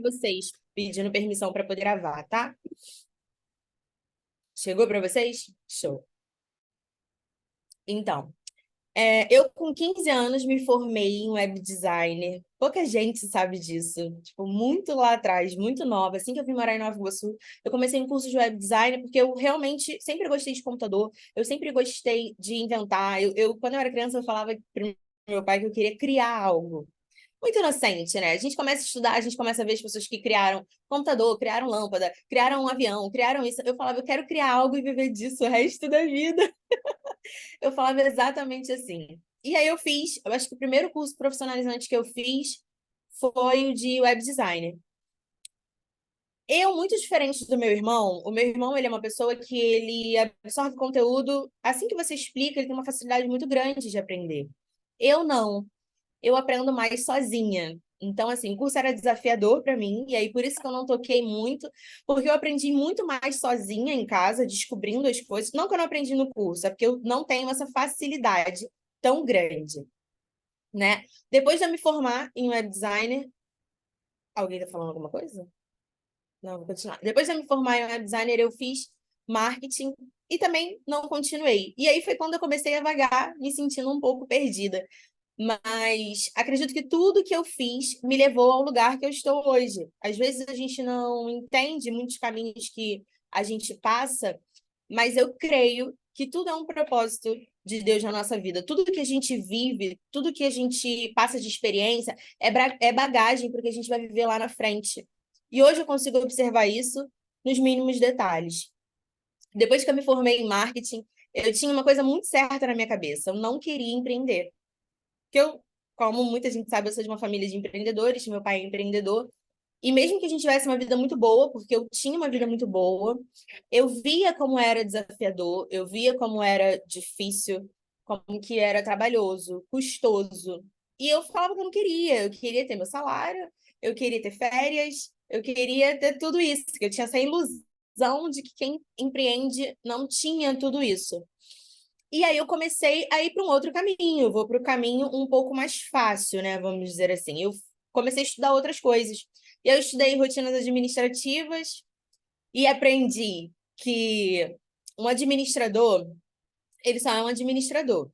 para vocês, pedindo permissão para poder gravar, tá? Chegou para vocês? Show. Então, eu com 15 anos me formei em web designer. Pouca gente sabe disso. Tipo, muito lá atrás, muito nova. Assim que eu vim morar em Nova Iguaçu, eu comecei um curso de web designer porque eu realmente sempre gostei de computador. Eu sempre gostei de inventar. Quando eu era criança, eu falava pro meu pai que eu queria criar algo. Muito inocente, né? A gente começa a estudar, a gente começa a ver as pessoas que criaram computador, criaram lâmpada, criaram um avião, criaram isso. Eu falava, eu quero criar algo e viver disso o resto da vida. Eu falava exatamente assim. E aí eu acho que o primeiro curso profissionalizante que eu fiz foi o de web designer. Eu, muito diferente do meu irmão, o meu irmão, ele é uma pessoa que ele absorve conteúdo, assim que você explica, ele tem uma facilidade muito grande de aprender. Eu não. Eu aprendo mais sozinha. Então, assim, o curso era desafiador para mim, e aí por isso que eu não toquei muito, porque eu aprendi muito mais sozinha em casa, descobrindo as coisas. Não que eu não aprendi no curso, é porque eu não tenho essa facilidade tão grande, né? Depois de eu me formar em web designer, alguém tá falando alguma coisa? Não, vou continuar. Depois de eu me formar em web designer, eu fiz marketing e também não continuei. E aí foi quando eu comecei a vagar, me sentindo um pouco perdida. Mas acredito que tudo que eu fiz me levou ao lugar que eu estou hoje. Às vezes a gente não entende muitos caminhos que a gente passa, mas eu creio que tudo é um propósito de Deus na nossa vida. Tudo que a gente vive, tudo que a gente passa de experiência é bagagem para o que a gente vai viver lá na frente. E hoje eu consigo observar isso nos mínimos detalhes. Depois que eu me formei em marketing, eu tinha uma coisa muito certa na minha cabeça. Eu não queria empreender. Porque eu, como muita gente sabe, eu sou de uma família de empreendedores, meu pai é empreendedor. E mesmo que a gente tivesse uma vida muito boa, porque eu tinha uma vida muito boa, eu via como era desafiador, eu via como era difícil, como que era trabalhoso, custoso. E eu falava que eu queria ter meu salário, eu queria ter férias, eu queria ter tudo isso, que eu tinha essa ilusão de que quem empreende não tinha tudo isso. E aí eu comecei a ir para um outro caminho, eu vou para o caminho um pouco mais fácil, né? Vamos dizer assim. Eu comecei a estudar outras coisas. E eu estudei rotinas administrativas e aprendi que um administrador, ele só é um administrador.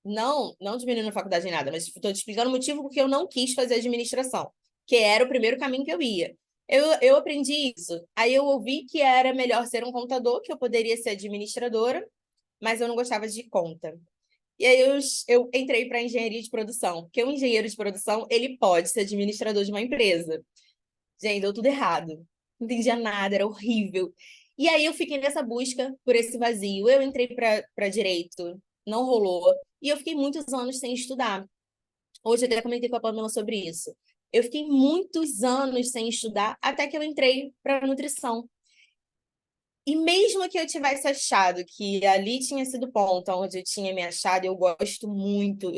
Não diminuindo a faculdade em nada, mas estou te explicando o motivo porque eu não quis fazer administração, que era o primeiro caminho que eu ia. Eu aprendi isso. Aí eu ouvi que era melhor ser um contador, que eu poderia ser administradora, mas eu não gostava de conta. E aí eu entrei para engenharia de produção, porque o engenheiro de produção, ele pode ser administrador de uma empresa. Gente, deu tudo errado. Não entendia nada, era horrível. E aí eu fiquei nessa busca por esse vazio. Eu entrei para direito, não rolou. E eu fiquei muitos anos sem estudar. Hoje eu até comentei com a Pamela sobre isso. Eu fiquei muitos anos sem estudar, até que eu entrei para nutrição. E mesmo que eu tivesse achado que ali tinha sido o ponto onde eu tinha me achado, eu gosto muito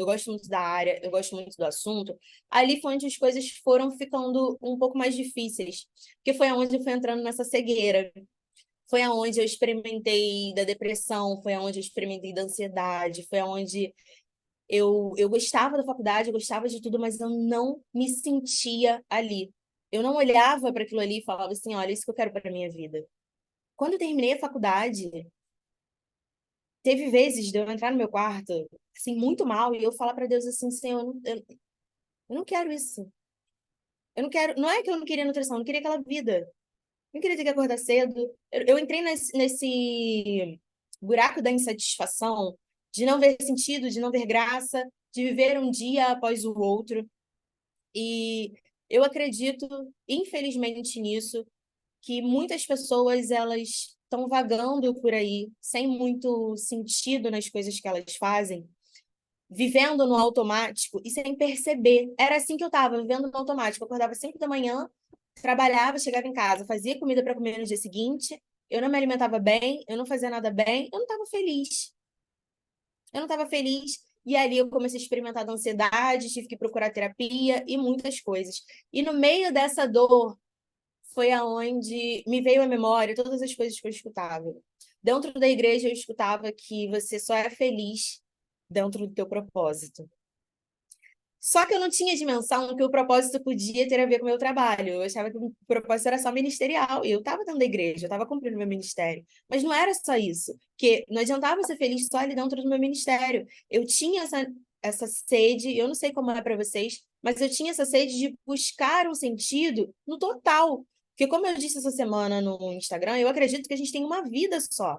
da área, eu gosto muito do assunto, ali foi onde as coisas foram ficando um pouco mais difíceis, porque foi onde eu fui entrando nessa cegueira, foi aonde eu experimentei da depressão, foi aonde eu experimentei da ansiedade, foi aonde eu gostava da faculdade, eu gostava de tudo, mas eu não me sentia ali. Eu não olhava para aquilo ali e falava assim, olha, isso que eu quero para minha vida. Quando eu terminei a faculdade, teve vezes de eu entrar no meu quarto, assim, muito mal, e eu falar para Deus assim, Senhor, eu não quero isso. Eu não quero. Não é que eu não queria nutrição, eu não queria aquela vida. Eu não queria ter que acordar cedo. Eu entrei nesse buraco da insatisfação, de não ver sentido, de não ver graça, de viver um dia após o outro. E eu acredito, infelizmente, nisso, que muitas pessoas elas estão vagando por aí, sem muito sentido nas coisas que elas fazem, vivendo no automático e sem perceber. Era assim que eu estava, vivendo no automático. Eu acordava às 5 da manhã, trabalhava, chegava em casa, fazia comida para comer no dia seguinte, eu não me alimentava bem, eu não fazia nada bem, eu não estava feliz. Eu não estava feliz. E ali eu comecei a experimentar da ansiedade, tive que procurar terapia e muitas coisas. E no meio dessa dor, foi aonde me veio à memória todas as coisas que eu escutava. Dentro da igreja eu escutava que você só é feliz dentro do teu propósito. Só que eu não tinha dimensão que o propósito podia ter a ver com o meu trabalho. Eu achava que o propósito era só ministerial. E eu estava dentro da igreja, eu estava cumprindo meu ministério. Mas não era só isso. Porque não adiantava ser feliz só ali dentro do meu ministério. Eu tinha essa sede, eu não sei como é para vocês, mas eu tinha essa sede de buscar um sentido no total. Porque, como eu disse essa semana no Instagram, eu acredito que a gente tem uma vida só.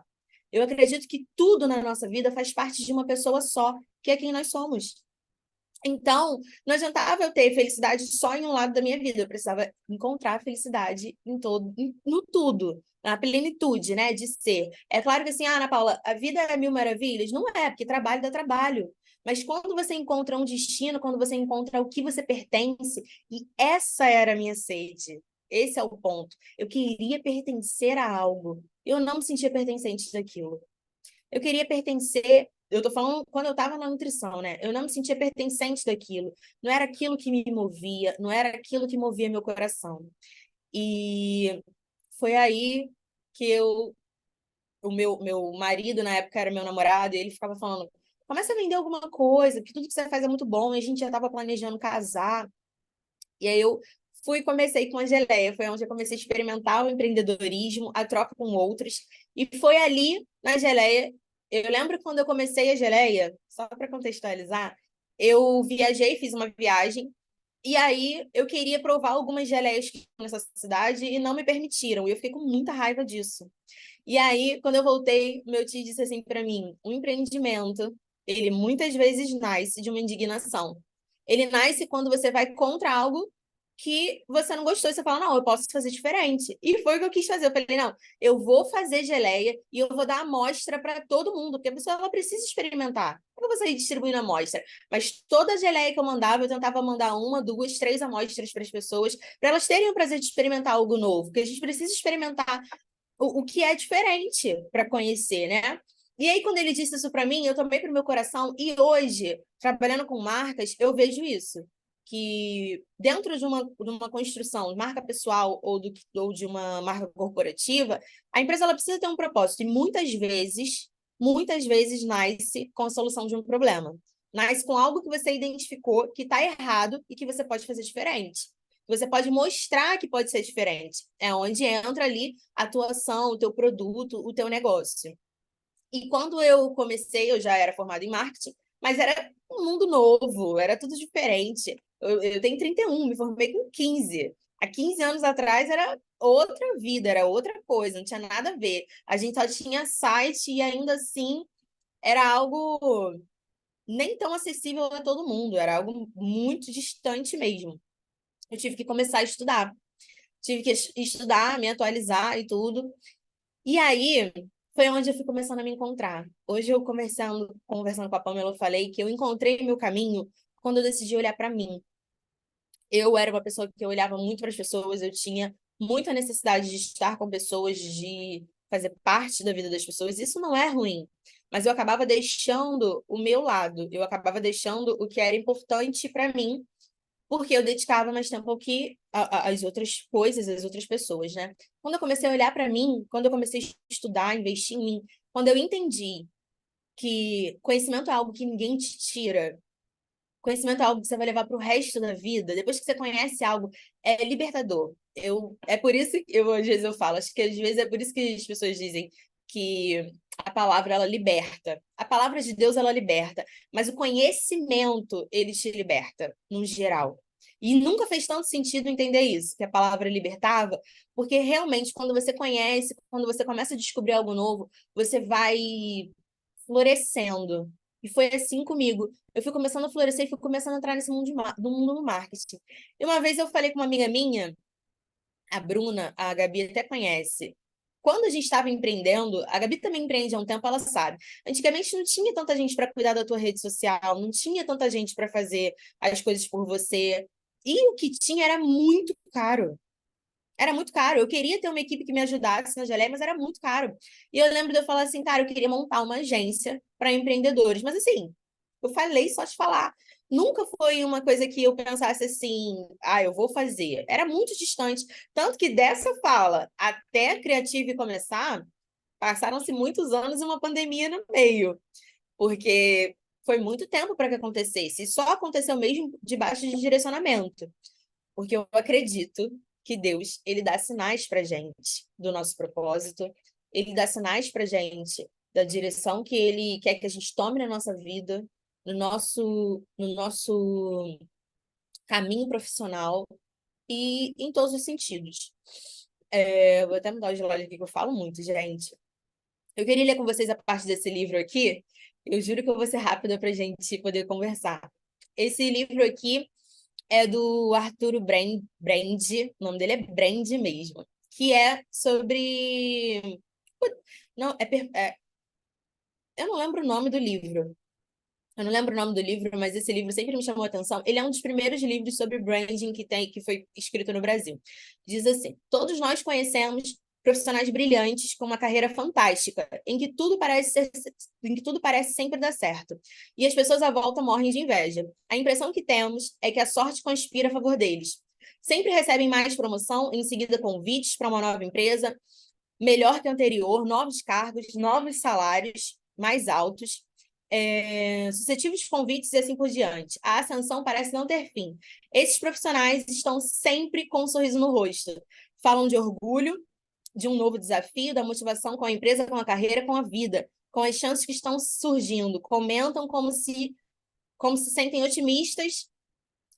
Eu acredito que tudo na nossa vida faz parte de uma pessoa só, que é quem nós somos. Então, não adiantava eu ter felicidade só em um lado da minha vida, eu precisava encontrar felicidade em todo, no tudo, na plenitude, né, de ser. É claro que assim, Ana Paula, a vida é mil maravilhas? Não é, porque trabalho dá trabalho. Mas quando você encontra um destino, quando você encontra o que você pertence, e essa era a minha sede. Esse é o ponto. Eu queria pertencer a algo. Eu não me sentia pertencente daquilo. Eu queria pertencer. Eu tô falando quando eu estava na nutrição, né? Eu não me sentia pertencente daquilo. Não era aquilo que me movia, não era aquilo que movia meu coração. E foi aí que o meu marido, na época, era meu namorado, e ele ficava falando: começa a vender alguma coisa, porque tudo que você faz é muito bom, e a gente já estava planejando casar. E aí eu comecei com a geleia, foi onde eu comecei a experimentar o empreendedorismo, a troca com outros, e foi ali na geleia. Eu lembro quando eu comecei a geleia, só para contextualizar, eu viajei, fiz uma viagem, e aí eu queria provar algumas geleias que tinham nessa cidade e não me permitiram, e eu fiquei com muita raiva disso. E aí, quando eu voltei, meu tio disse assim para mim: um empreendimento, ele muitas vezes nasce de uma indignação. Ele nasce quando você vai contra algo que você não gostou e você fala: não, eu posso fazer diferente. E foi o que eu quis fazer. Eu falei: não, eu vou fazer geleia e eu vou dar amostra para todo mundo, porque a pessoa ela precisa experimentar. Não vou sair distribuindo amostra, mas toda geleia que eu mandava, eu tentava mandar uma, duas, três amostras para as pessoas, para elas terem o prazer de experimentar algo novo, porque a gente precisa experimentar o que é diferente para conhecer, né? E aí, quando ele disse isso para mim, eu tomei para o meu coração, e hoje, trabalhando com marcas, eu vejo isso. Que dentro de uma construção de marca pessoal ou de uma marca corporativa, a empresa ela precisa ter um propósito. E muitas vezes nasce com a solução de um problema. Nasce com algo que você identificou que está errado e que você pode fazer diferente. Você pode mostrar que pode ser diferente. É onde entra ali a atuação, o teu produto, o teu negócio. E quando eu comecei, eu já era formada em marketing, mas era um mundo novo, era tudo diferente. Eu tenho 31, me formei com 15. Há 15 anos atrás era outra vida, era outra coisa, não tinha nada a ver. A gente só tinha site e ainda assim era algo nem tão acessível a todo mundo, era algo muito distante mesmo. Eu tive que começar a estudar. Tive que estudar, me atualizar e tudo. E aí foi onde eu fui começando a me encontrar. Hoje eu conversando com a Pamela, eu falei que eu encontrei meu caminho quando eu decidi olhar para mim. Eu era uma pessoa que eu olhava muito para as pessoas, eu tinha muita necessidade de estar com pessoas, de fazer parte da vida das pessoas. Isso não é ruim, mas eu acabava deixando o meu lado, eu acabava deixando o que era importante para mim porque eu dedicava mais tempo ao que às outras coisas, às outras pessoas, né? Quando eu comecei a olhar para mim, quando eu comecei a estudar, investir em mim, quando eu entendi que conhecimento é algo que ninguém te tira, conhecimento é algo que você vai levar para o resto da vida, depois que você conhece algo, é libertador. É por isso que às vezes eu falo, acho que às vezes é por isso que as pessoas dizem que a palavra ela liberta. A palavra de Deus ela liberta, mas o conhecimento ele te liberta, no geral. E nunca fez tanto sentido entender isso, que a palavra libertava, porque realmente quando você conhece, quando você começa a descobrir algo novo, você vai florescendo. E foi assim comigo. Eu fui começando a florescer e fui começando a entrar nesse mundo, do mundo do marketing. E uma vez eu falei com uma amiga minha, a Bruna, a Gabi até conhece. Quando a gente estava empreendendo, a Gabi também empreende há um tempo, ela sabe. Antigamente não tinha tanta gente para cuidar da tua rede social, não tinha tanta gente para fazer as coisas por você. E o que tinha era muito caro. Era muito caro. Eu queria ter uma equipe que me ajudasse na Geleia, mas era muito caro. E eu lembro de eu falar assim, cara, eu queria montar uma agência para empreendedores. Mas assim, eu falei só de falar. Nunca foi uma coisa que eu pensasse assim, eu vou fazer. Era muito distante. Tanto que dessa fala até a Criative começar, passaram-se muitos anos e uma pandemia no meio. Porque foi muito tempo para que acontecesse. E só aconteceu mesmo debaixo de direcionamento. Porque eu acredito que Deus, ele dá sinais para gente do nosso propósito, ele dá sinais para gente da direção que ele quer que a gente tome na nossa vida, no nosso caminho profissional e em todos os sentidos. Vou até mudar o slide aqui que eu falo muito, gente. Eu queria ler com vocês a parte desse livro aqui. Eu juro que eu vou ser rápida para a gente poder conversar. Esse livro aqui é do Arturo Brand, o nome dele é Brand mesmo, que é sobre... Não, eu não lembro o nome do livro. Eu não lembro o nome do livro, mas esse livro sempre me chamou a atenção. Ele é um dos primeiros livros sobre branding que foi escrito no Brasil. Diz assim: todos nós conhecemos profissionais brilhantes com uma carreira fantástica, em que tudo parece sempre dar certo. E as pessoas à volta morrem de inveja. A impressão que temos é que a sorte conspira a favor deles. Sempre recebem mais promoção, em seguida convites para uma nova empresa, melhor que a anterior, novos cargos, novos salários mais altos, sucessivos convites e assim por diante. A ascensão parece não ter fim. Esses profissionais estão sempre com um sorriso no rosto. Falam de orgulho, de um novo desafio, da motivação com a empresa, com a carreira, com a vida, com as chances que estão surgindo. Comentam como se sentem otimistas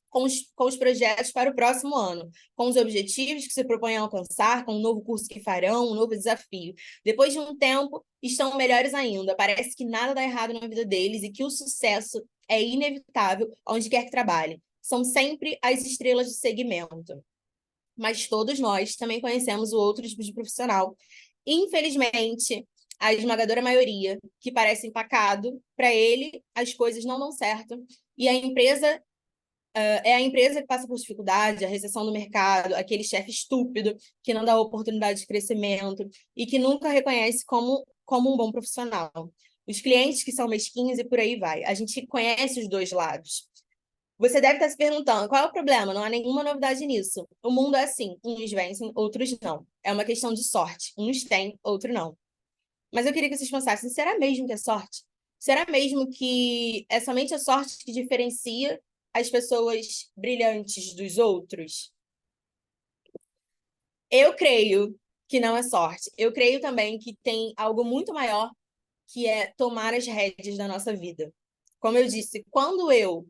com os projetos para o próximo ano, com os objetivos que se propõem a alcançar, com o novo curso que farão, um novo desafio. Depois de um tempo, estão melhores ainda. Parece que nada dá errado na vida deles e que o sucesso é inevitável onde quer que trabalhem. São sempre as estrelas do segmento. Mas todos nós também conhecemos o outro tipo de profissional. Infelizmente, a esmagadora maioria, que parece empacado, para ele as coisas não dão certo e a empresa é a empresa que passa por dificuldade, a recessão do mercado, aquele chefe estúpido que não dá oportunidade de crescimento e que nunca reconhece como um bom profissional. Os clientes que são mesquinhos e por aí vai. A gente conhece os dois lados. Você deve estar se perguntando, qual é o problema? Não há nenhuma novidade nisso. O mundo é assim, uns vencem, outros não. É uma questão de sorte. Uns têm, outros não. Mas eu queria que vocês pensassem, será mesmo que é sorte? Será mesmo que é somente a sorte que diferencia as pessoas brilhantes dos outros? Eu creio que não é sorte. Eu creio também que tem algo muito maior, que é tomar as rédeas da nossa vida. Como eu disse, quando eu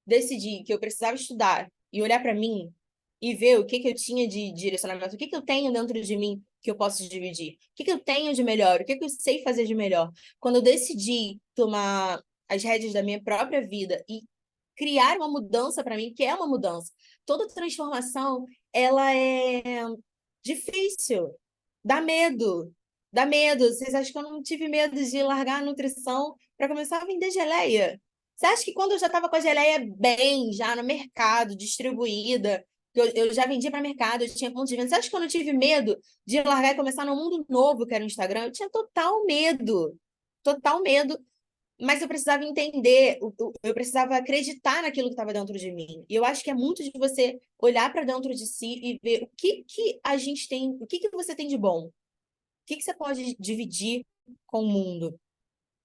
decidi que eu precisava estudar e olhar para mim e ver o que eu tinha de direcionamento, o que eu tenho dentro de mim que eu posso dividir, o que eu tenho de melhor, o que eu sei fazer de melhor. Quando eu decidi tomar as rédeas da minha própria vida e criar uma mudança para mim, que é uma mudança. Toda transformação, ela é difícil, dá medo. Dá medo. Vocês acham que eu não tive medo de largar a nutrição para começar a vender geleia? Você acha que quando eu já estava com a geleia bem, já no mercado, distribuída, que eu já vendia para mercado, eu tinha ponto de venda, você acha que eu não tive medo de largar e começar num mundo novo, que era o Instagram? Eu tinha total medo. Total medo, mas eu precisava entender, eu precisava acreditar naquilo que estava dentro de mim. E eu acho que é muito de você olhar para dentro de si e ver o que a gente tem, o que você tem de bom, o que você pode dividir com o mundo.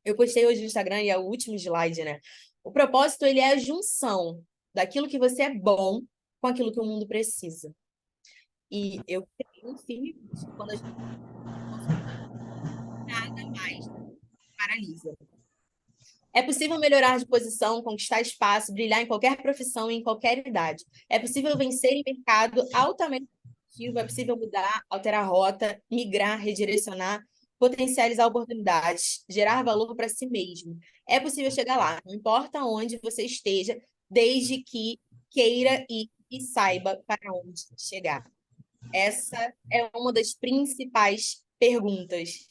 Eu postei hoje no Instagram e é o último slide, né? O propósito, ele é a junção daquilo que você é bom com aquilo que o mundo precisa. E eu creio um filme quando a gente nada mais paralisa. É possível melhorar de posição, conquistar espaço, brilhar em qualquer profissão e em qualquer idade. É possível vencer em mercado altamente competitivo, é possível mudar, alterar rota, migrar, redirecionar, potencializar oportunidades, gerar valor para si mesmo. É possível chegar lá, não importa onde você esteja, desde que queira e saiba para onde chegar. Essa é uma das principais perguntas.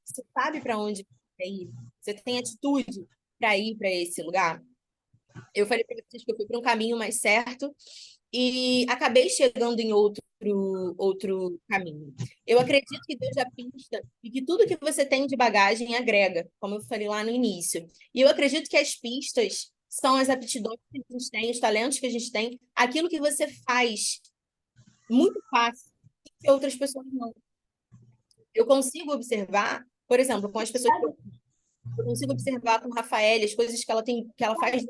Você sabe para onde você quer ir? Você tem atitude para ir para esse lugar? Eu falei para vocês que eu fui para um caminho mais certo e acabei chegando em outro caminho. Eu acredito que Deus já pista e que tudo que você tem de bagagem agrega, como eu falei lá no início. E eu acredito que as pistas são as aptidões que a gente tem, os talentos que a gente tem, aquilo que você faz muito fácil que outras pessoas não. Eu consigo observar, por exemplo, com as pessoas Eu consigo observar com a Rafaela as coisas que ela tem, que ela faz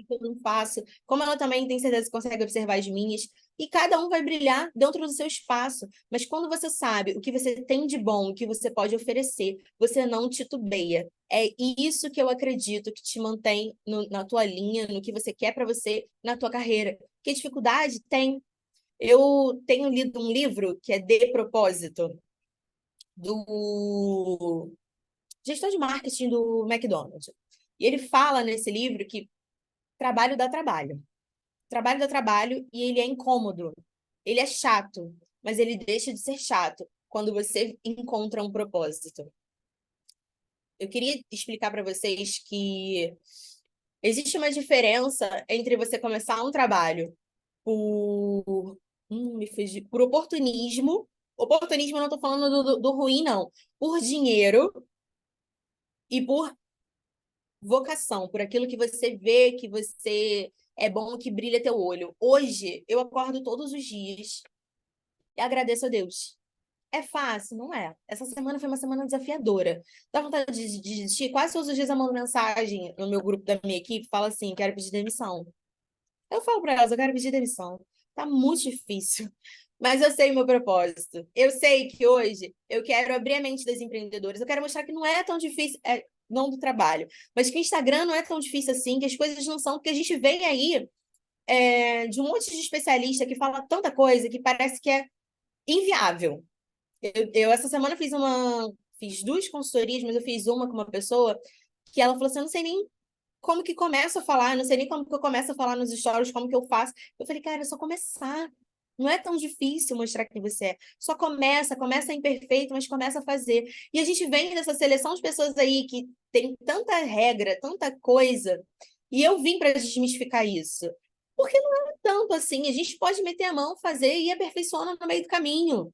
que eu não faço, como ela também tem certeza que consegue observar as minhas, e cada um vai brilhar dentro do seu espaço. Mas quando você sabe o que você tem de bom, o que você pode oferecer, você não titubeia. É isso que eu acredito que te mantém na tua linha, no que você quer para você, na tua carreira. Que dificuldade tem. Eu tenho lido um livro que é De Propósito, do gestor de marketing do McDonald's. E ele fala nesse livro que trabalho dá trabalho. Trabalho dá trabalho e ele é incômodo. Ele é chato, mas ele deixa de ser chato quando você encontra um propósito. Eu queria explicar para vocês que existe uma diferença entre você começar um trabalho por, por oportunismo. Oportunismo, eu não estou falando do ruim, não. Por dinheiro e por vocação, por aquilo que você vê, que você é bom, que brilha teu olho. Hoje, eu acordo todos os dias e agradeço a Deus. É fácil? Não é. Essa semana foi uma semana desafiadora. Dá vontade de desistir? Quase todos os dias eu mando mensagem no meu grupo da minha equipe, fala assim, quero pedir demissão. Eu falo para elas, eu quero pedir demissão. Tá muito difícil. Mas eu sei o meu propósito. Eu sei que hoje eu quero abrir a mente das empreendedoras. Eu quero mostrar que não é tão difícil, não do trabalho, mas que o Instagram não é tão difícil assim, que as coisas não são, porque a gente vem aí de um monte de especialista que fala tanta coisa que parece que é inviável. Eu essa semana fiz duas consultorias, mas eu fiz uma com uma pessoa que ela falou assim, eu não sei nem como que começo a falar, eu não sei nem como que eu começo a falar nos stories, como que eu faço. Eu falei, cara, é só começar. Não é tão difícil mostrar quem você é. Só começa imperfeito, mas começa a fazer. E a gente vem dessa seleção de pessoas aí que tem tanta regra, tanta coisa, e eu vim para desmistificar isso. Porque não é tanto assim. A gente pode meter a mão, fazer e ir aperfeiçoando no meio do caminho.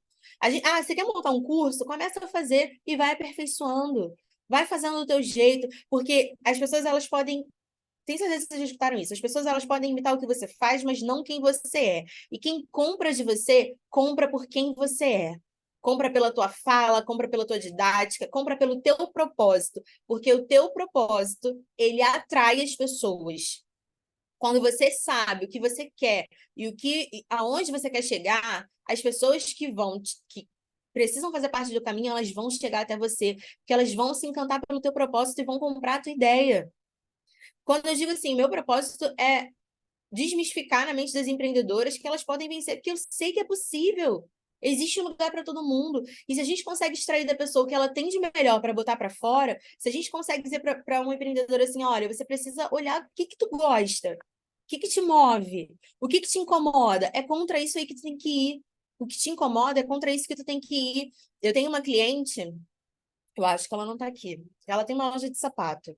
Você quer montar um curso? Começa a fazer e vai aperfeiçoando. Vai fazendo do teu jeito, porque as pessoas elas podem, tem certeza que vocês já escutaram isso, as pessoas elas podem imitar o que você faz, mas não quem você é. E quem compra de você, compra por quem você é. Compra pela tua fala, compra pela tua didática, compra pelo teu propósito, porque o teu propósito, ele atrai as pessoas. Quando você sabe o que você quer e aonde você quer chegar, as pessoas que precisam fazer parte do caminho, elas vão chegar até você, porque elas vão se encantar pelo teu propósito e vão comprar a tua ideia. Quando eu digo assim, meu propósito é desmistificar na mente das empreendedoras que elas podem vencer, porque eu sei que é possível. Existe um lugar para todo mundo. E se a gente consegue extrair da pessoa o que ela tem de melhor para botar para fora, se a gente consegue dizer para uma empreendedora assim, olha, você precisa olhar o que que tu gosta, o que que te move, o que que te incomoda, é contra isso aí que tu tem que ir. O que te incomoda é contra isso que tu tem que ir. Eu tenho uma cliente, eu acho que ela não está aqui. Ela tem uma loja de sapato.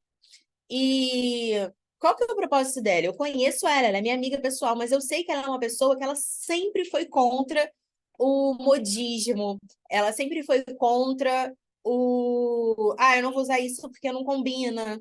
E qual que é o propósito dela? Eu conheço ela, ela é minha amiga pessoal, mas eu sei que ela é uma pessoa que ela sempre foi contra o modismo, ela sempre foi contra eu não vou usar isso porque não combina.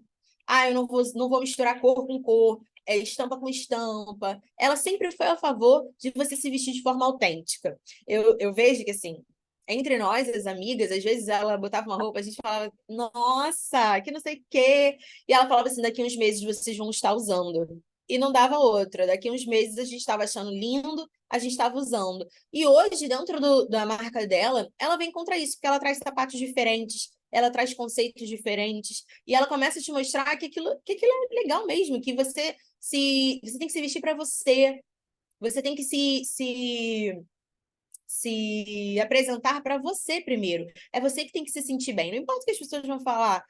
Eu não vou misturar cor com cor, estampa com estampa. Ela sempre foi a favor de você se vestir de forma autêntica. Eu vejo que, assim, entre nós, as amigas, às vezes ela botava uma roupa, a gente falava, nossa, que não sei o quê. E ela falava assim, daqui uns meses vocês vão estar usando. E não dava outra. Daqui uns meses a gente estava achando lindo, a gente estava usando. E hoje, dentro da marca dela, ela vem contra isso, porque ela traz sapatos diferentes, ela traz conceitos diferentes, e ela começa a te mostrar que aquilo é legal mesmo, que você tem que se vestir para você, você tem que se apresentar para você primeiro. É você que tem que se sentir bem. Não importa o que as pessoas vão falar.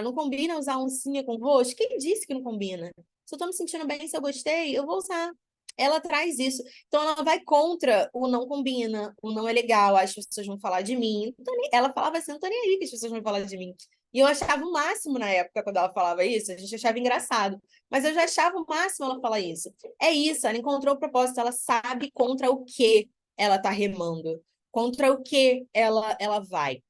Não combina usar oncinha com roxo. Quem disse que não combina? Se eu tô me sentindo bem, se eu gostei, eu vou usar. Ela traz isso. Então, ela vai contra o não combina, o não é legal, as pessoas vão falar de mim. Ela falava assim, não tô nem aí que as pessoas vão falar de mim. E eu achava o máximo na época, quando ela falava isso, a gente achava engraçado. Mas eu já achava o máximo ela falar isso. É isso, ela encontrou o propósito, ela sabe contra o que ela está remando, contra o que ela vai.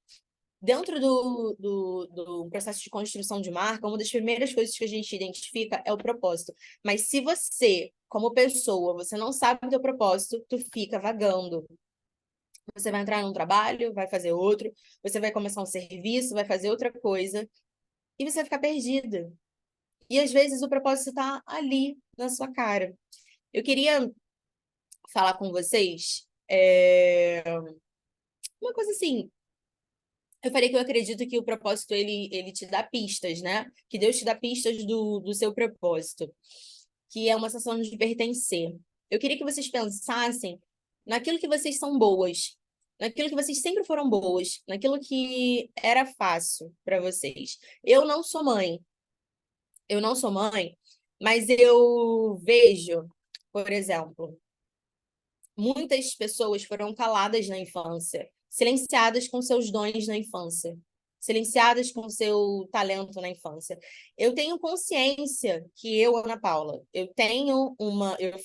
Dentro do processo de construção de marca, uma das primeiras coisas que a gente identifica é o propósito. Mas se você, como pessoa, você não sabe o teu propósito, tu fica vagando. Você vai entrar num trabalho, vai fazer outro, você vai começar um serviço, vai fazer outra coisa, e você vai ficar perdida. E às vezes o propósito está ali na sua cara. Eu queria falar com vocês uma coisa assim. Eu falei que eu acredito que o propósito ele te dá pistas, né? Que Deus te dá pistas do seu propósito, que é uma sensação de pertencer. Eu queria que vocês pensassem naquilo que vocês são boas, naquilo que vocês sempre foram boas, naquilo que era fácil para vocês. Eu não sou mãe, eu não sou mãe, mas eu vejo, por exemplo, muitas pessoas foram caladas na infância, silenciadas com seus dons na infância, silenciadas com seu talento na infância. Eu tenho consciência que eu, Ana Paula, eu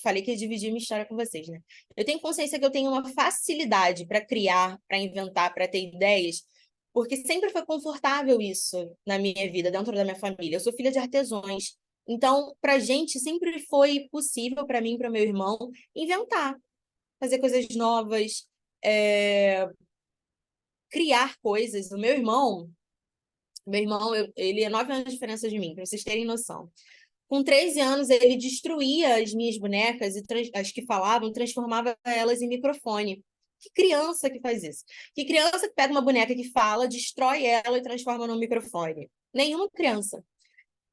falei que ia dividir minha história com vocês, né? Eu tenho consciência que eu tenho uma facilidade para criar, para inventar, para ter ideias, porque sempre foi confortável isso na minha vida, dentro da minha família. Eu sou filha de artesãos. Então, para a gente sempre foi possível, para mim e para o meu irmão, inventar, fazer coisas novas, criar coisas. Ele é 9 anos de diferença de mim, para vocês terem noção. Com 13 anos, ele destruía as minhas bonecas, e as que falavam, transformava elas em microfone. Que criança que faz isso? Que criança que pega uma boneca que fala, destrói ela e transforma num microfone? Nenhuma criança.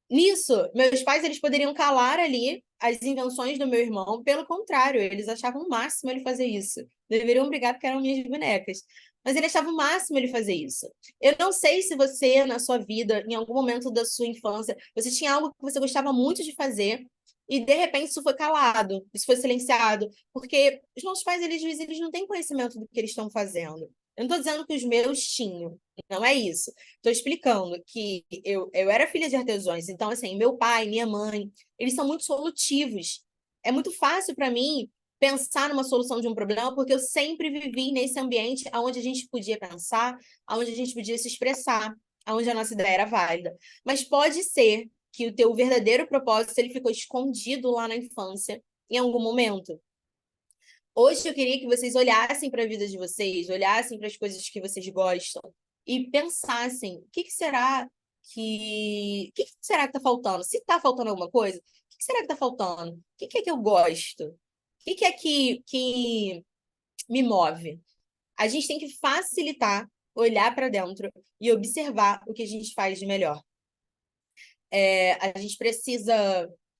Nisso, meus pais eles poderiam calar ali as invenções do meu irmão, pelo contrário, eles achavam o máximo ele fazer isso. Deveriam brigar porque eram minhas bonecas. Mas ele achava o máximo ele fazer isso. Eu não sei se você, na sua vida, em algum momento da sua infância, você tinha algo que você gostava muito de fazer e, de repente, isso foi calado, isso foi silenciado. Porque os nossos pais, eles não têm conhecimento do que eles estão fazendo. Eu não estou dizendo que os meus tinham, não é isso. Estou explicando que eu era filha de artesãos, então, assim, meu pai, minha mãe, eles são muito solutivos. É muito fácil para mim pensar numa solução de um problema, porque eu sempre vivi nesse ambiente onde a gente podia pensar, onde a gente podia se expressar, onde a nossa ideia era válida. Mas pode ser que o teu verdadeiro propósito ele ficou escondido lá na infância, em algum momento. Hoje eu queria que vocês olhassem para a vida de vocês, olhassem para as coisas que vocês gostam e pensassem, o que será que está faltando? Se está faltando alguma coisa, o que será que está faltando? O que é que eu gosto? O que é que me move? A gente tem que facilitar, olhar para dentro e observar o que a gente faz de melhor. A gente precisa.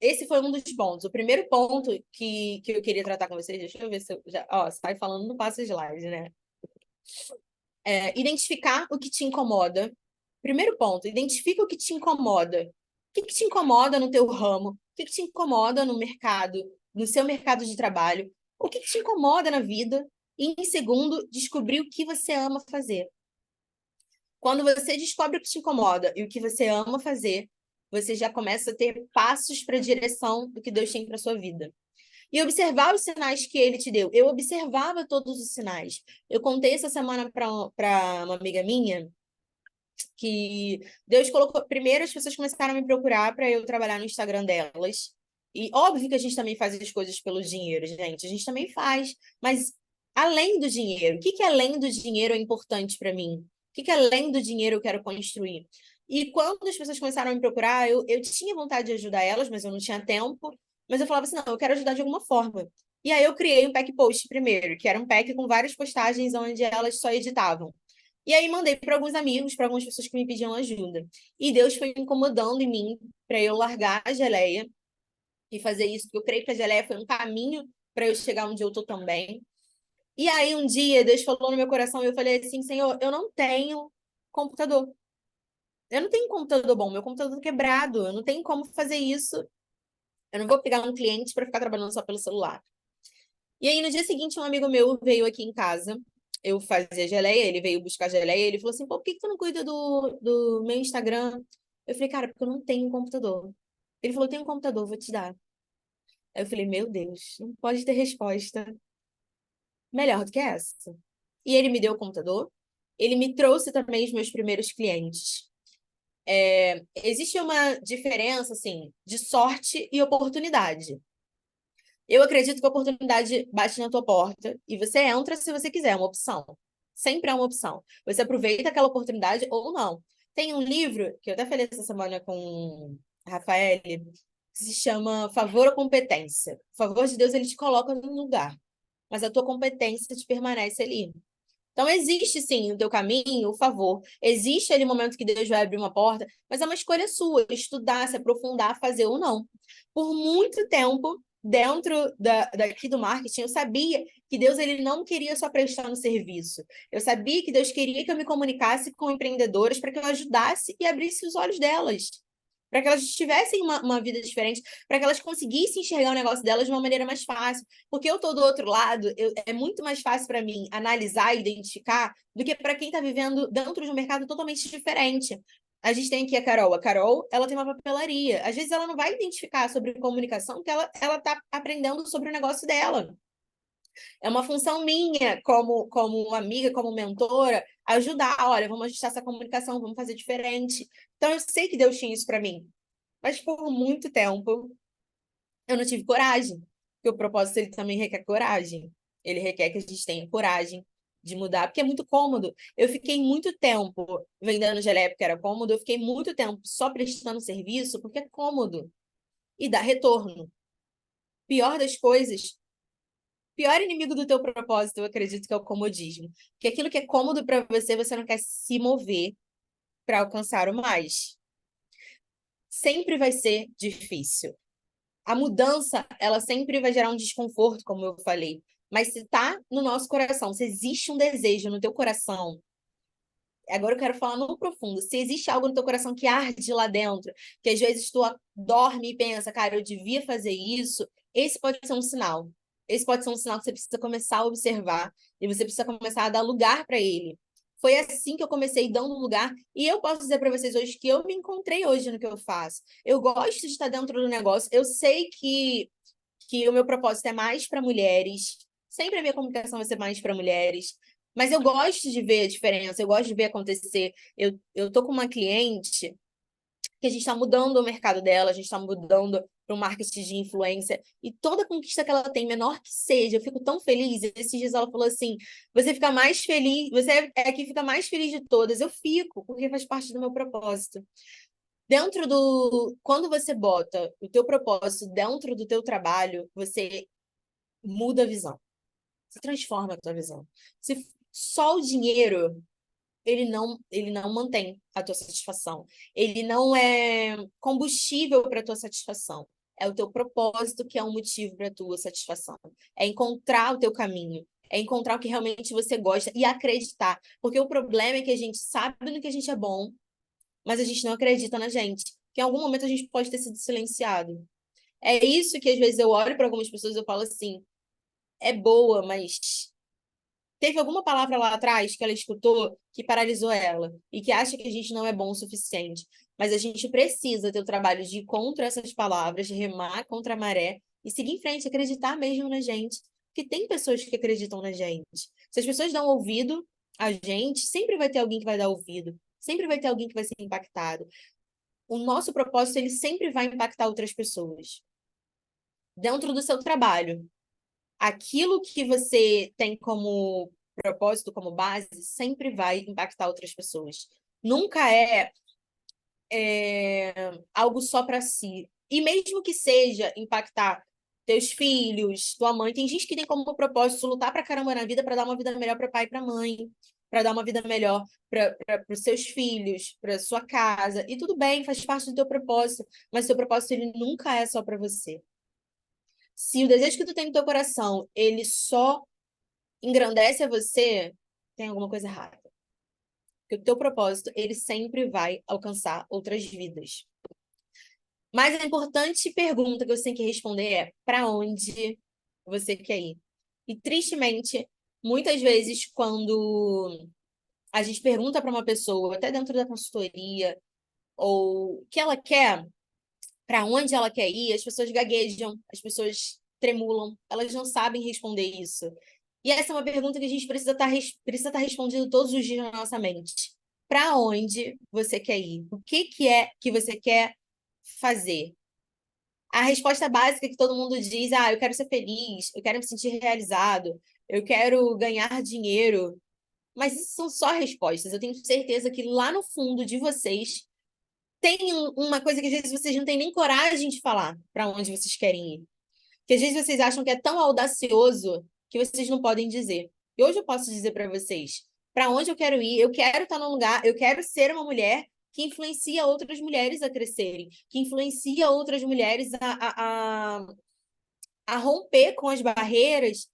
Esse foi um dos pontos. O primeiro ponto que eu queria tratar com vocês, deixa eu ver se eu já. Ó, você vai falando no passo slide, né? Identificar o que te incomoda. Primeiro ponto, identifica o que te incomoda. O que te incomoda no teu ramo? O que te incomoda no mercado, no seu mercado de trabalho? O que te incomoda na vida? E, em segundo, descobrir o que você ama fazer. Quando você descobre o que te incomoda e o que você ama fazer, você já começa a ter passos para a direção do que Deus tem para sua vida. E observar os sinais que ele te deu. Eu observava todos os sinais. Eu contei essa semana para uma amiga minha que Deus colocou. Primeiro, as pessoas começaram a me procurar para eu trabalhar no Instagram delas. E óbvio que a gente também faz as coisas pelo dinheiro, gente. A gente também faz. Mas além do dinheiro, o que além do dinheiro é importante para mim? O que além do dinheiro eu quero construir? E quando as pessoas começaram a me procurar, eu tinha vontade de ajudar elas, mas eu não tinha tempo. Mas eu falava assim, não, eu quero ajudar de alguma forma. E aí eu criei um pack post primeiro, que era um pack com várias postagens onde elas só editavam. E aí mandei para alguns amigos, para algumas pessoas que me pediam ajuda. E Deus foi incomodando em mim para eu largar a geleia e fazer isso, porque eu creio que a geleia foi um caminho para eu chegar onde eu estou também. E aí um dia Deus falou no meu coração e eu falei assim, Senhor, eu não tenho computador. Eu não tenho computador bom, meu computador tá quebrado, eu não tenho como fazer isso. Eu não vou pegar um cliente para ficar trabalhando só pelo celular. E aí, no dia seguinte, um amigo meu veio aqui em casa. Eu fazia geleia, ele veio buscar geleia. Ele falou assim: pô, por que tu não cuida do meu Instagram? Eu falei, cara, porque eu não tenho um computador. Ele falou: tem um computador, vou te dar. Aí eu falei: meu Deus, não pode ter resposta melhor do que essa. E ele me deu o computador. Ele me trouxe também os meus primeiros clientes. Existe uma diferença, assim, de sorte e oportunidade. Eu acredito que a oportunidade bate na tua porta e você entra se você quiser, é uma opção. Sempre é uma opção. Você aproveita aquela oportunidade ou não. Tem um livro, que eu até falei essa semana com a Rafael, que se chama Favor ou Competência. O favor de Deus, ele te coloca num lugar, mas a tua competência te permanece ali. Então, existe sim no teu caminho o favor. Existe ali o momento que Deus vai abrir uma porta, mas é uma escolha sua, estudar, se aprofundar, fazer ou não. Por muito tempo, dentro daqui do marketing, eu sabia que Deus ele não queria só prestar no serviço. Eu sabia que Deus queria que eu me comunicasse com empreendedoras para que eu ajudasse e abrisse os olhos delas. Para que elas tivessem uma vida diferente, para que elas conseguissem enxergar o negócio delas de uma maneira mais fácil. Porque eu tô do outro lado, é muito mais fácil para mim analisar e identificar do que para quem está vivendo dentro de um mercado totalmente diferente. A gente tem aqui a Carol. A Carol, ela tem uma papelaria. Às vezes ela não vai identificar sobre comunicação, porque ela tá aprendendo sobre o negócio dela. É uma função minha, como amiga, como mentora, ajudar. Olha, vamos ajustar essa comunicação, vamos fazer diferente. Então, eu sei que Deus tinha isso para mim. Mas por muito tempo, eu não tive coragem. Porque o propósito ele também requer coragem. Ele requer que a gente tenha coragem de mudar, porque é muito cômodo. Eu fiquei muito tempo vendendo geleia porque era cômodo, eu fiquei muito tempo só prestando serviço porque é cômodo e dá retorno. Pior das coisas, pior inimigo do teu propósito, eu acredito que é o comodismo. Porque aquilo que é cômodo para você, você não quer se mover para alcançar o mais. Sempre vai ser difícil. A mudança, ela sempre vai gerar um desconforto, como eu falei. Mas se tá no nosso coração, se existe um desejo no teu coração, agora eu quero falar no profundo, se existe algo no teu coração que arde lá dentro, que às vezes tu dorme e pensa, cara, eu devia fazer isso, esse pode ser um sinal. Esse pode ser um sinal que você precisa começar a observar e você precisa começar a dar lugar para ele. Foi assim que eu comecei dando lugar e eu posso dizer para vocês hoje que eu me encontrei hoje no que eu faço. Eu gosto de estar dentro do negócio. Eu sei que o meu propósito é mais para mulheres. Sempre a minha comunicação vai ser mais para mulheres. Mas eu gosto de ver a diferença, eu gosto de ver acontecer. Eu tô com uma cliente que a gente está mudando o mercado dela, a gente está mudando para um marketing de influência, e toda conquista que ela tem, menor que seja, eu fico tão feliz. Esses dias ela falou assim: você fica mais feliz, você é a que fica mais feliz de todas. Eu fico, porque faz parte do meu propósito. Dentro do. Quando você bota o teu propósito dentro do teu trabalho, você muda a visão. Você transforma a tua visão. Se só o dinheiro, ele não mantém a tua satisfação. Ele não é combustível para a tua satisfação. É o teu propósito que é um motivo para a tua satisfação. É encontrar o teu caminho. É encontrar o que realmente você gosta e acreditar. Porque o problema é que a gente sabe no que a gente é bom, mas a gente não acredita na gente. Que em algum momento a gente pode ter sido silenciado. É isso que às vezes eu olho para algumas pessoas e eu falo assim: é boa, mas teve alguma palavra lá atrás que ela escutou que paralisou ela e que acha que a gente não é bom o suficiente. Mas a gente precisa ter o trabalho de ir contra essas palavras, de remar contra a maré e seguir em frente, acreditar mesmo na gente. Porque tem pessoas que acreditam na gente. Se as pessoas dão ouvido a gente, sempre vai ter alguém que vai dar ouvido. Sempre vai ter alguém que vai ser impactado. O nosso propósito, ele sempre vai impactar outras pessoas. Dentro do seu trabalho, aquilo que você tem como propósito, como base, sempre vai impactar outras pessoas. Nunca é algo só para si. E mesmo que seja impactar teus filhos, tua mãe, tem gente que tem como propósito lutar pra caramba na vida para dar uma vida melhor para pai e para mãe, para dar uma vida melhor para os seus filhos, para sua casa. E tudo bem, faz parte do teu propósito, mas seu propósito ele nunca é só para você. Se o desejo que tu tem no teu coração, ele só engrandece a você, tem alguma coisa errada. Porque o teu propósito, ele sempre vai alcançar outras vidas. Mas a importante pergunta que você tem que responder é: para onde você quer ir? E tristemente, muitas vezes, quando a gente pergunta para uma pessoa, até dentro da consultoria, ou o que ela quer, para onde ela quer ir, as pessoas gaguejam, as pessoas tremulam, elas não sabem responder isso. E essa é uma pergunta que a gente precisa estar respondendo todos os dias na nossa mente. Para onde você quer ir? O que é que você quer fazer? A resposta básica que todo mundo diz: eu quero ser feliz, eu quero me sentir realizado, eu quero ganhar dinheiro. Mas isso são só respostas. Eu tenho certeza que lá no fundo de vocês tem uma coisa que às vezes vocês não têm nem coragem de falar para onde vocês querem ir. Que às vezes vocês acham que é tão audacioso que vocês não podem dizer. E hoje eu posso dizer para vocês para onde eu quero ir. Eu quero estar num lugar, eu quero ser uma mulher que influencia outras mulheres a crescerem, que influencia outras mulheres a romper com as barreiras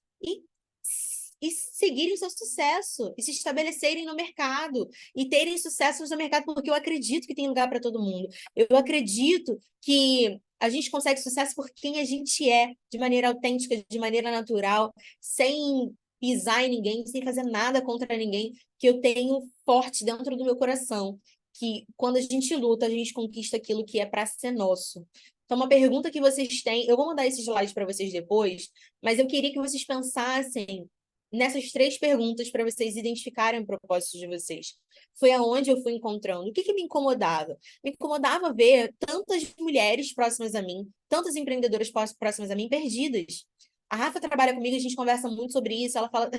e seguirem o seu sucesso, e se estabelecerem no mercado, e terem sucesso no mercado, porque eu acredito que tem lugar para todo mundo. Eu acredito que a gente consegue sucesso por quem a gente é, de maneira autêntica, de maneira natural, sem pisar em ninguém, sem fazer nada contra ninguém, que eu tenho forte dentro do meu coração. Que quando a gente luta, a gente conquista aquilo que é para ser nosso. Então, uma pergunta que vocês têm, eu vou mandar esses slides para vocês depois, mas eu queria que vocês pensassem nessas 3 perguntas para vocês identificarem o propósito de vocês. Foi aonde eu fui encontrando. O que que me incomodava? Me incomodava ver tantas mulheres próximas a mim, tantas empreendedoras próximas a mim, perdidas. A Rafa trabalha comigo, a gente conversa muito sobre isso. Ela fala,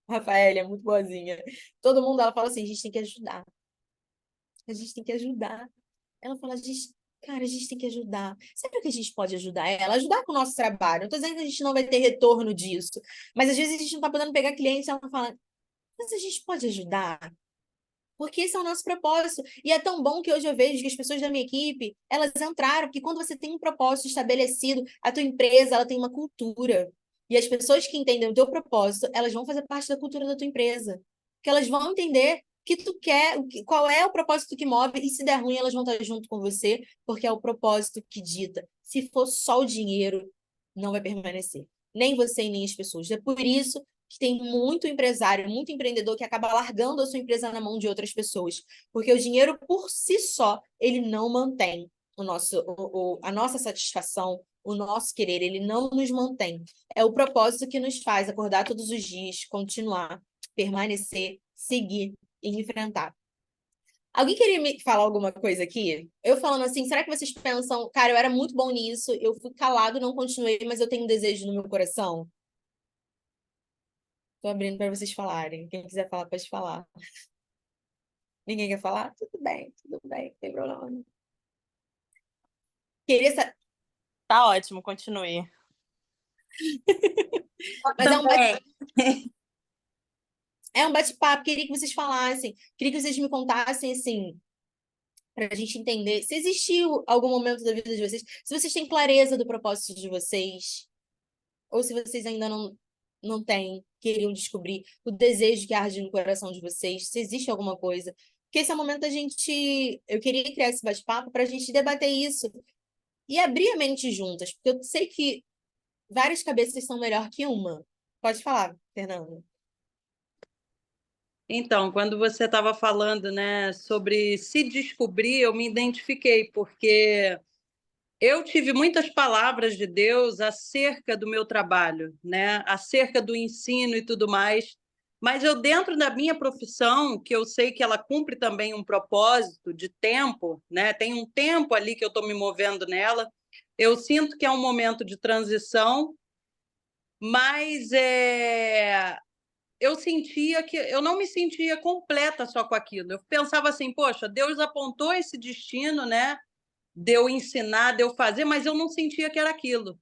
Rafaela é muito boazinha. Todo mundo, ela fala assim, a gente tem que ajudar. A gente tem que ajudar. Ela fala, cara, a gente tem que ajudar. Sabe o que a gente pode ajudar ela? Ajudar com o nosso trabalho. Não estou dizendo que a gente não vai ter retorno disso, mas às vezes a gente não está podendo pegar cliente e ela fala, mas a gente pode ajudar? Porque esse é o nosso propósito. E é tão bom que hoje eu vejo que as pessoas da minha equipe, elas entraram, porque quando você tem um propósito estabelecido, a tua empresa, ela tem uma cultura. E as pessoas que entendem o teu propósito, elas vão fazer parte da cultura da tua empresa. Porque elas vão entender o que tu quer, qual é o propósito que move, e se der ruim, elas vão estar junto com você, porque é o propósito que dita. Se for só o dinheiro, não vai permanecer. Nem você e nem as pessoas. É por isso que tem muito empresário, muito empreendedor que acaba largando a sua empresa na mão de outras pessoas, porque o dinheiro por si só, ele não mantém a nossa satisfação, o nosso querer, ele não nos mantém. É o propósito que nos faz acordar todos os dias, continuar, permanecer, seguir e enfrentar. Alguém queria me falar alguma coisa aqui? Eu falando assim, será que vocês pensam, cara, eu era muito bom nisso, eu fui calado, não continuei, mas eu tenho um desejo no meu coração? Tô abrindo para vocês falarem. Quem quiser falar, pode falar. Ninguém quer falar? Tudo bem, não tem problema. Queria sa... Tá ótimo, continue. Mas Também. é um bate-papo. Queria que vocês falassem. Queria que vocês me contassem, assim, para a gente entender se existiu algum momento da vida de vocês, se vocês têm clareza do propósito de vocês, ou se vocês ainda não têm, queriam descobrir o desejo que arde no coração de vocês, se existe alguma coisa. Porque esse é o momento da gente. Eu queria criar esse bate-papo para a gente debater isso e abrir a mente juntas, porque eu sei que várias cabeças são melhor que uma. Pode falar, Fernanda. Então, quando você estava falando, né, sobre se descobrir, eu me identifiquei, porque eu tive muitas palavras de Deus acerca do meu trabalho, né, acerca do ensino e tudo mais, mas eu, dentro da minha profissão, que eu sei que ela cumpre também um propósito de tempo, né, tem um tempo ali que eu estou me movendo nela, eu sinto que é um momento de transição, mas eu sentia que eu não me sentia completa só com aquilo. Eu pensava assim, poxa, Deus apontou esse destino, né? De eu ensinar, de eu fazer, mas eu não sentia que era aquilo.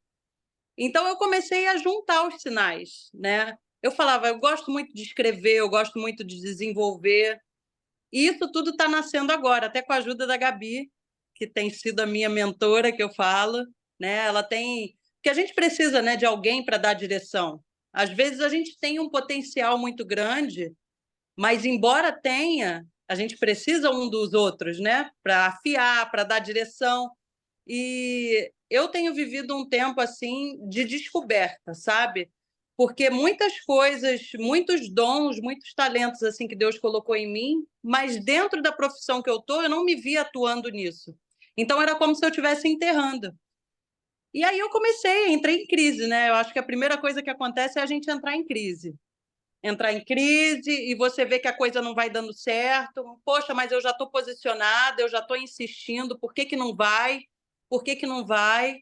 Então eu comecei a juntar os sinais, né? Eu falava, eu gosto muito de escrever, eu gosto muito de desenvolver. E isso tudo está nascendo agora, até com a ajuda da Gabi, que tem sido a minha mentora, que eu falo, né? Ela tem, porque a gente precisa, né, de alguém para dar direção. Às vezes a gente tem um potencial muito grande, mas embora tenha, a gente precisa um dos outros, né, para afiar, para dar direção. E eu tenho vivido um tempo assim de descoberta, sabe? Porque muitas coisas, muitos dons, muitos talentos assim que Deus colocou em mim, mas dentro da profissão que eu tô, eu não me via atuando nisso. Então era como se eu estivesse enterrando. E aí eu comecei, entrei em crise, né? Eu acho que a primeira coisa que acontece é a gente entrar em crise. Entrar em crise e você vê que a coisa não vai dando certo. Poxa, mas eu já estou posicionada, eu já estou insistindo, por que que não vai? Por que que não vai?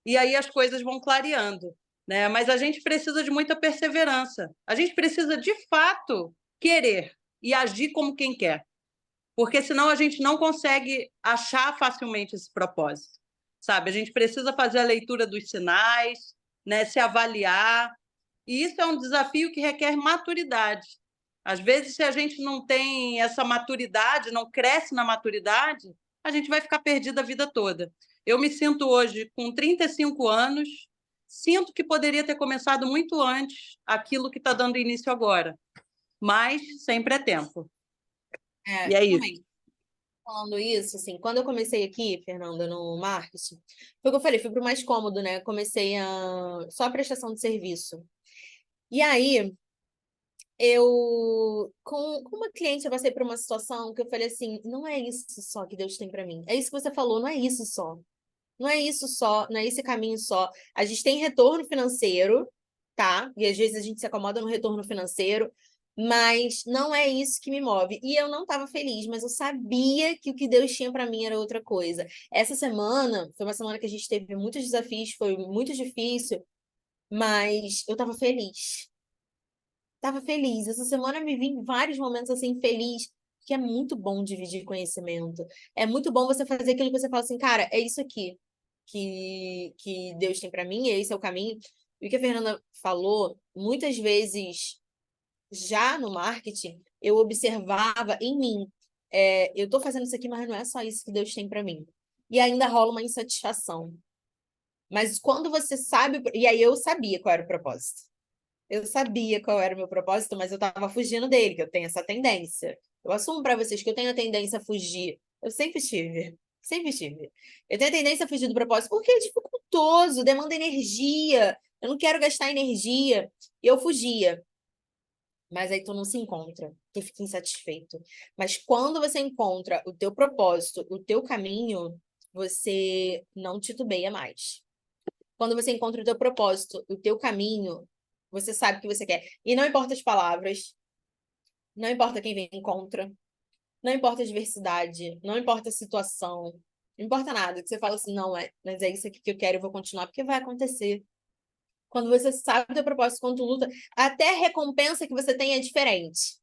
E aí as coisas vão clareando, né? Mas a gente precisa de muita perseverança. A gente precisa, de fato, querer e agir como quem quer, porque senão a gente não consegue achar facilmente esse propósito, sabe? A gente precisa fazer a leitura dos sinais, né? Se avaliar, e isso é um desafio que requer maturidade. Às vezes, se a gente não tem essa maturidade, não cresce na maturidade, a gente vai ficar perdida a vida toda. Eu me sinto hoje com 35 anos, sinto que poderia ter começado muito antes aquilo que está dando início agora, mas sempre é tempo. E é isso. Também. Falando isso, assim, quando eu comecei aqui, Fernanda, no marketing, foi o que eu falei, fui para o mais cômodo, né? Comecei só a prestação de serviço. E aí, com uma cliente, eu passei por uma situação que eu falei assim, não é isso só que Deus tem para mim. É isso que você falou, não é isso só. Não é isso só, não é esse caminho só. A gente tem retorno financeiro, tá? E às vezes a gente se acomoda no retorno financeiro, mas não é isso que me move. E eu não estava feliz, mas eu sabia que o que Deus tinha para mim era outra coisa. Essa semana foi uma semana que a gente teve muitos desafios, foi muito difícil, mas eu estava feliz. Tava feliz. Essa semana eu me vi em vários momentos assim, feliz, que é muito bom dividir conhecimento. É muito bom você fazer aquilo que você fala assim, cara, é isso aqui que Deus tem para mim, e esse é o caminho. E o que a Fernanda falou, muitas vezes, já no marketing, eu observava em mim, eu tô fazendo isso aqui, mas não é só isso que Deus tem para mim. E ainda rola uma insatisfação. Mas quando você sabe, e aí eu sabia qual era o propósito. Eu sabia qual era o meu propósito, mas eu estava fugindo dele, que eu tenho essa tendência. Eu assumo para vocês que eu tenho a tendência a fugir. Eu sempre tive. Sempre tive. Eu tenho a tendência a fugir do propósito porque é dificultoso, demanda energia. Eu não quero gastar energia. E eu fugia. Mas aí tu não se encontra. Tu fica insatisfeito. Mas quando você encontra o teu propósito, o teu caminho, você não titubeia mais. Quando você encontra o teu propósito, o teu caminho, você sabe o que você quer. E não importa as palavras, não importa quem vem contra, não importa a diversidade, não importa a situação, não importa nada. Que você fala assim, não, mas é isso aqui que eu quero, eu vou continuar, porque vai acontecer. Quando você sabe o teu propósito, quando tu luta, até a recompensa que você tem é diferente.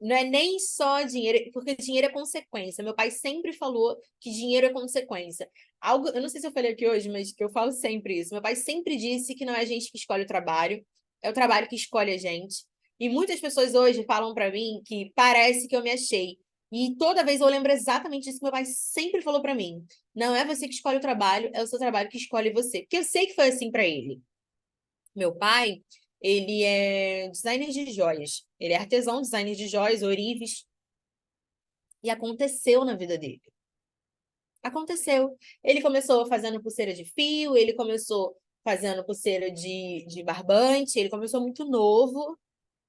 Não é nem só dinheiro, porque dinheiro é consequência. Meu pai sempre falou que dinheiro é consequência. Algo, eu não sei se eu falei aqui hoje, mas que eu falo sempre isso. Meu pai sempre disse que não é a gente que escolhe o trabalho, é o trabalho que escolhe a gente. E muitas pessoas hoje falam para mim que parece que eu me achei. E toda vez eu lembro exatamente disso que meu pai sempre falou para mim. Não é você que escolhe o trabalho, é o seu trabalho que escolhe você. Porque eu sei que foi assim para ele. Meu pai, ele é designer de joias. Ele é artesão, designer de joias, ourives. E aconteceu na vida dele. Aconteceu. Ele começou fazendo pulseira de fio, ele começou fazendo pulseira de barbante, ele começou muito novo,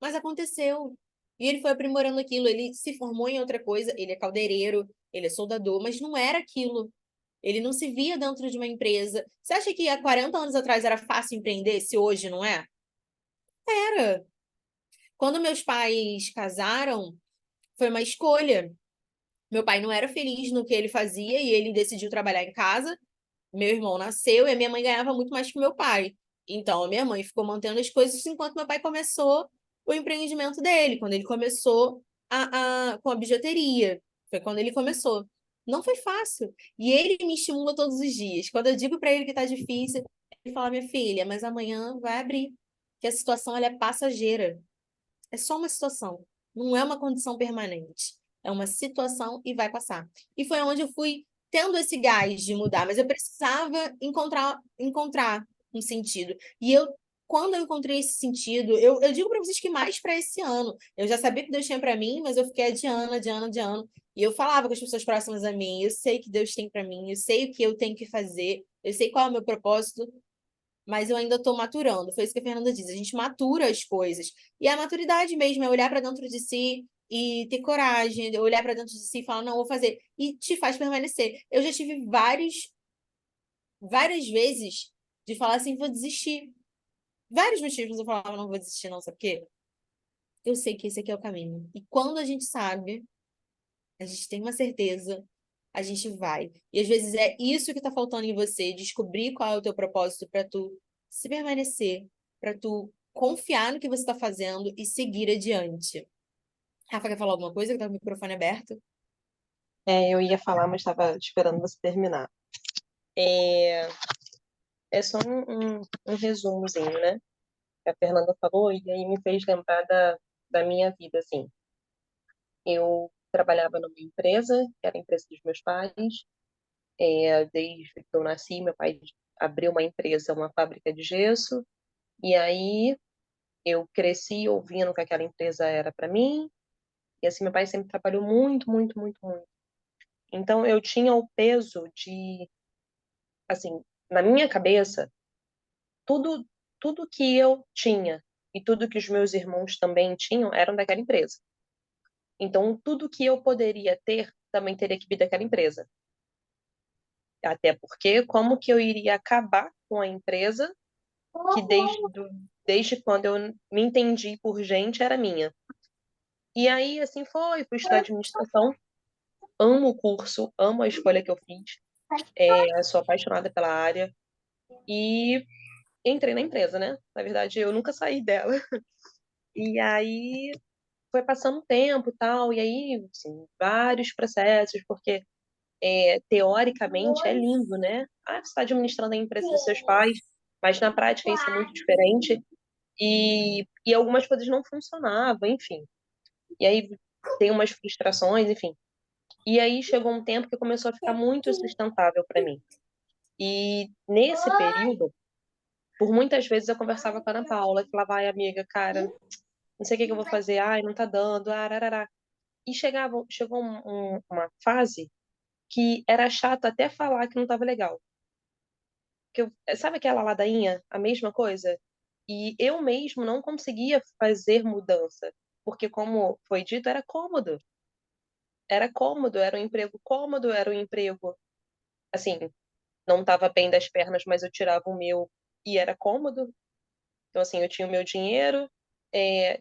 mas aconteceu. E ele foi aprimorando aquilo, ele se formou em outra coisa, ele é caldeireiro, ele é soldador, mas não era aquilo. Ele não se via dentro de uma empresa. Você acha que há 40 anos atrás era fácil empreender, se hoje não é? Era. Quando meus pais casaram, foi uma escolha. Meu pai não era feliz no que ele fazia e ele decidiu trabalhar em casa. Meu irmão nasceu e a minha mãe ganhava muito mais que meu pai. Então, a minha mãe ficou mantendo as coisas enquanto meu pai começou o empreendimento dele, quando ele começou com a bijuteria. Foi quando ele começou. Não foi fácil. E ele me estimula todos os dias. Quando eu digo para ele que tá difícil, ele fala: minha filha, mas amanhã vai abrir. Que a situação ela é passageira. É só uma situação, não é uma condição permanente. É uma situação e vai passar. E foi onde eu fui tendo esse gás de mudar, mas eu precisava encontrar um sentido. E quando eu encontrei esse sentido, eu digo para vocês que mais para esse ano. Eu já sabia que Deus tinha para mim, mas eu fiquei adiando, adiando, adiando. E eu falava com as pessoas próximas a mim: eu sei que Deus tem para mim, eu sei o que eu tenho que fazer, eu sei qual é o meu propósito, mas eu ainda estou maturando. Foi isso que a Fernanda diz. A gente matura as coisas. E a maturidade mesmo é olhar para dentro de si e ter coragem, olhar para dentro de si e falar, não, vou fazer. E te faz permanecer. Eu já tive várias vezes de falar assim, vou desistir. Vários motivos eu falava, não vou desistir, não, sabe por quê? Eu sei que esse aqui é o caminho. E quando a gente sabe, a gente tem uma certeza, a gente vai. E às vezes é isso que está faltando em você, descobrir qual é o teu propósito para tu se permanecer, para tu confiar no que você está fazendo e seguir adiante. Rafa, quer falar alguma coisa? Que tá com o microfone aberto. Eu ia falar, mas estava esperando você terminar. É, é só um resumozinho, né? Que a Fernanda falou, e aí me fez lembrar da minha vida, assim. Eu trabalhava numa empresa, que era a empresa dos meus pais. Desde que eu nasci, meu pai abriu uma empresa, uma fábrica de gesso, e aí eu cresci ouvindo que aquela empresa era para mim, e assim, meu pai sempre trabalhou muito, muito, muito, muito. Então eu tinha o peso de, assim, na minha cabeça, tudo, tudo que eu tinha e tudo que os meus irmãos também tinham eram daquela empresa. Então, tudo que eu poderia ter também teria que vir daquela empresa. Até porque, como que eu iria acabar com a empresa que desde quando eu me entendi por gente era minha? E aí, assim fui estudar administração. Amo o curso, amo a escolha que eu fiz. Sou apaixonada pela área. E entrei na empresa, né? Na verdade, eu nunca saí dela. E aí foi passando o tempo e tal, e aí, assim, vários processos, porque teoricamente é lindo, né? Ah, você está administrando a empresa dos seus pais, mas na prática isso é muito diferente, e algumas coisas não funcionavam, enfim. E aí tem umas frustrações, enfim. E aí chegou um tempo que começou a ficar muito sustentável para mim. E nesse período, por muitas vezes eu conversava com a Ana Paula, que falava, ai, amiga, cara, não sei o que que eu vou fazer, ai, não tá dando, ararará. E chegou uma fase que era chato até falar que não estava legal. Sabe aquela ladainha? A mesma coisa? E eu mesmo não conseguia fazer mudança. Porque, como foi dito, era cômodo. Era cômodo, era um emprego cômodo, era um emprego, assim, não estava bem das pernas, mas eu tirava o meu e era cômodo. Então, assim, eu tinha o meu dinheiro,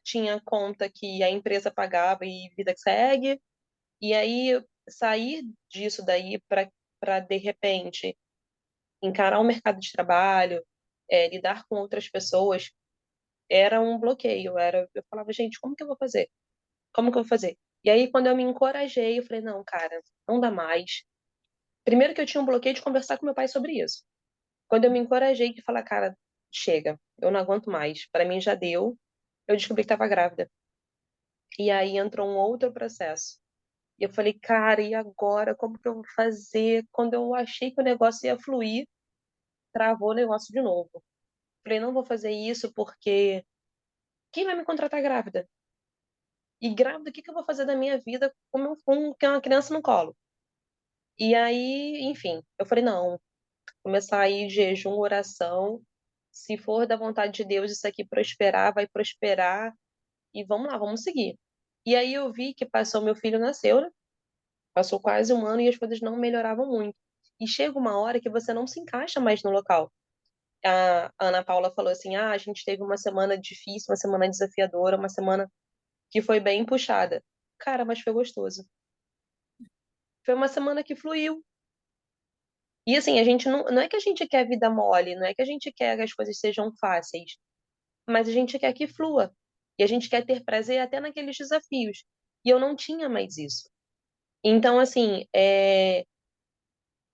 tinha conta que a empresa pagava e vida que segue. E aí, sair disso daí para de repente encarar o mercado de trabalho, lidar com outras pessoas, era um bloqueio. Eu falava, gente, como que eu vou fazer? Como que eu vou fazer? E aí, quando eu me encorajei, eu falei, não, cara, não dá mais. Primeiro que eu tinha um bloqueio de conversar com meu pai sobre isso. Quando eu me encorajei de falar, cara, chega, eu não aguento mais. Para mim já deu. Eu descobri que estava grávida. E aí entrou um outro processo. E eu falei, cara, e agora? Como que eu vou fazer? Quando eu achei que o negócio ia fluir, travou o negócio de novo. Falei, não vou fazer isso porque quem vai me contratar grávida? E grávida, o que que eu vou fazer da minha vida com uma criança no colo? E aí, enfim, eu falei, não, começar aí jejum, oração. Se for da vontade de Deus isso aqui prosperar, vai prosperar. E vamos lá, vamos seguir. E aí eu vi que passou, meu filho nasceu, né? Passou quase um ano e as coisas não melhoravam muito. E chega uma hora que você não se encaixa mais no local. A Ana Paula falou assim: ah, a gente teve uma semana difícil, uma semana desafiadora, uma semana que foi bem puxada. Cara, mas foi gostoso. Foi uma semana que fluiu. E assim, a gente não é que a gente quer vida mole, não é que a gente quer que as coisas sejam fáceis, mas a gente quer que flua. E a gente quer ter prazer até naqueles desafios. E eu não tinha mais isso. Então, assim,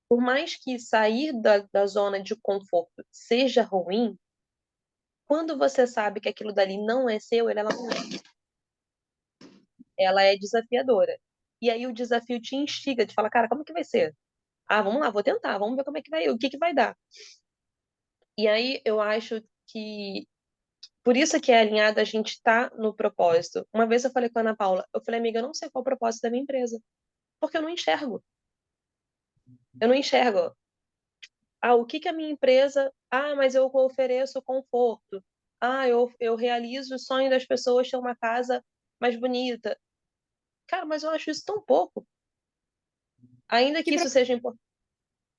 por mais que sair da zona de conforto seja ruim, quando você sabe que aquilo dali não é seu, ela é desafiadora. E aí o desafio te instiga, de falar, cara, como que vai ser? Ah, vamos lá, vou tentar, vamos ver como é que vai, o que que vai dar. E aí eu acho que por isso que é alinhado a gente estar no propósito. Uma vez eu falei com a Ana Paula, eu falei, amiga, eu não sei qual é o propósito da minha empresa, porque eu não enxergo. Eu não enxergo. Ah, o que que a minha empresa. Ah, mas eu ofereço conforto. Ah, eu realizo o sonho das pessoas ter uma casa mais bonita. Cara, mas eu acho isso tão pouco. Ainda Que que isso seja importante.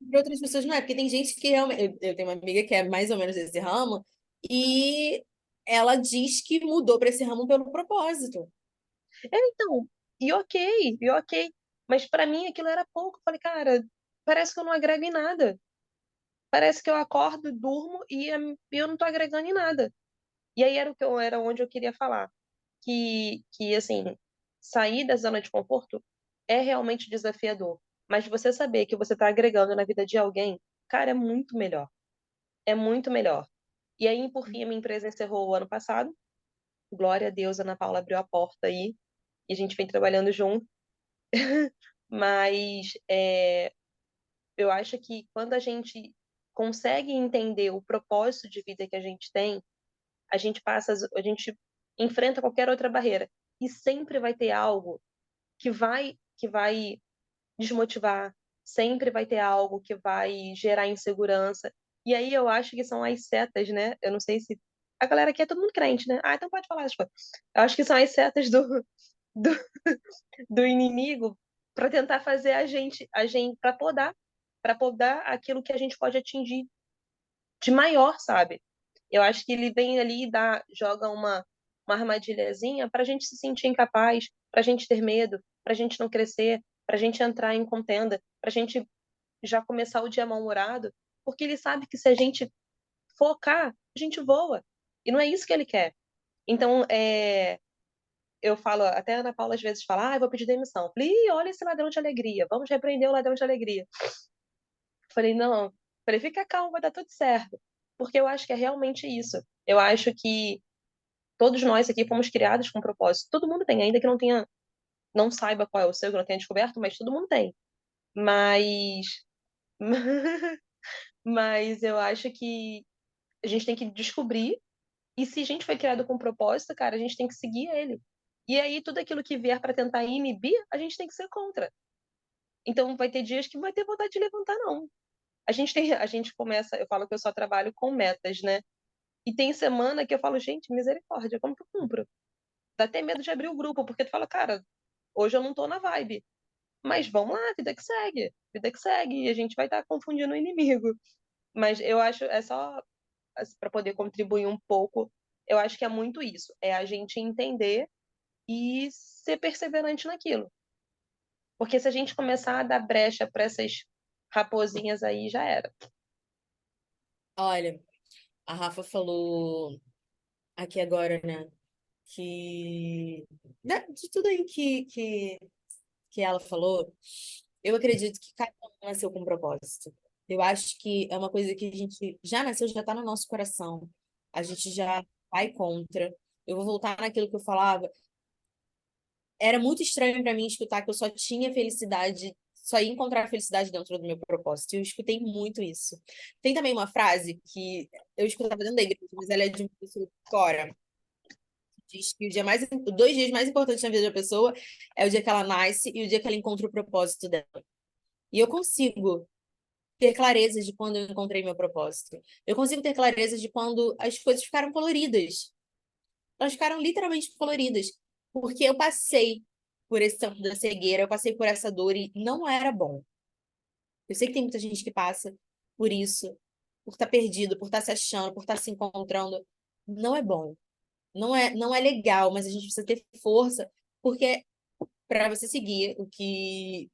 para outras pessoas não é, porque tem gente que realmente. Eu tenho uma amiga que é mais ou menos desse ramo, e ela diz que mudou para esse ramo pelo propósito. Então, e ok. Mas para mim aquilo era pouco. Eu falei, cara, parece que eu não agrego em nada. Parece que eu acordo, durmo e eu não tô agregando em nada. E aí era onde eu queria falar, que assim, sair da zona de conforto é realmente desafiador, mas você saber que você está agregando na vida de alguém, cara, é muito melhor. É muito melhor. E aí, por fim, a minha empresa encerrou o ano passado. Glória a Deus, a Ana Paula abriu a porta aí e a gente vem trabalhando junto. Mas eu acho que quando a gente consegue entender o propósito de vida que a gente tem, a gente enfrenta qualquer outra barreira. E sempre vai ter algo que vai desmotivar, sempre vai ter algo que vai gerar insegurança. E aí eu acho que são as setas, né? Eu não sei se a galera aqui é todo mundo crente, né? Ah, então pode falar, tipo, eu acho que são as setas do, do inimigo para tentar fazer a gente para podar aquilo que a gente pode atingir de maior, sabe? Eu acho que ele vem ali e joga uma armadilhazinha para a gente se sentir incapaz, para a gente ter medo, para a gente não crescer, para a gente entrar em contenda, para a gente já começar o dia mal-humorado, porque ele sabe que se a gente focar, a gente voa. E não é isso que ele quer. Então, eu falo, até a Ana Paula às vezes fala, eu vou pedir demissão. Eu falei, ih, olha esse ladrão de alegria, vamos repreender o ladrão de alegria. Eu falei, não, falei, fica calmo, vai dar tudo certo. Porque eu acho que é realmente isso. Eu acho que todos nós aqui fomos criados com propósito. Todo mundo tem, ainda que não saiba qual é o seu, que não tenha descoberto, mas todo mundo tem. Mas, mas eu acho que a gente tem que descobrir, e se a gente foi criado com propósito, cara, a gente tem que seguir ele. E aí, tudo aquilo que vier para tentar inibir, a gente tem que ser contra. Então, vai ter dias que vai ter vontade de levantar, não. A gente começa, eu falo que eu só trabalho com metas, né? E tem semana que eu falo, gente, misericórdia, como que eu cumpro? Dá até medo de abrir o grupo, porque tu fala, cara, hoje eu não tô na vibe. Mas vamos lá, vida que segue, e a gente vai estar confundindo o inimigo. Mas eu acho, é só para poder contribuir um pouco, eu acho que é muito isso, é a gente entender e ser perseverante naquilo. Porque se a gente começar a dar brecha para essas raposinhas aí, já era. Olha, a Rafa falou aqui agora, né, de tudo aí que ela falou, eu acredito que cada um nasceu com um propósito. Eu acho que é uma coisa que a gente já nasceu, já está no nosso coração. A gente já vai contra. Eu vou voltar naquilo que eu falava. Era muito estranho para mim escutar que eu só tinha felicidade, só ia encontrar felicidade dentro do meu propósito. Eu escutei muito isso. Tem também uma frase que eu escutava dentro da igreja, mas ela é de uma pessoa fora. Diz que os 2 dias mais importantes na vida da pessoa é o dia que ela nasce e o dia que ela encontra o propósito dela. E eu consigo ter clareza de quando eu encontrei meu propósito. Eu consigo ter clareza de quando as coisas ficaram coloridas. Elas ficaram literalmente coloridas. Porque eu passei por esse tempo da cegueira, eu passei por essa dor e não era bom. Eu sei que tem muita gente que passa por isso, por estar perdido, por estar se achando, por estar se encontrando. Não é bom. Não é legal, mas a gente precisa ter força, porque para você seguir o que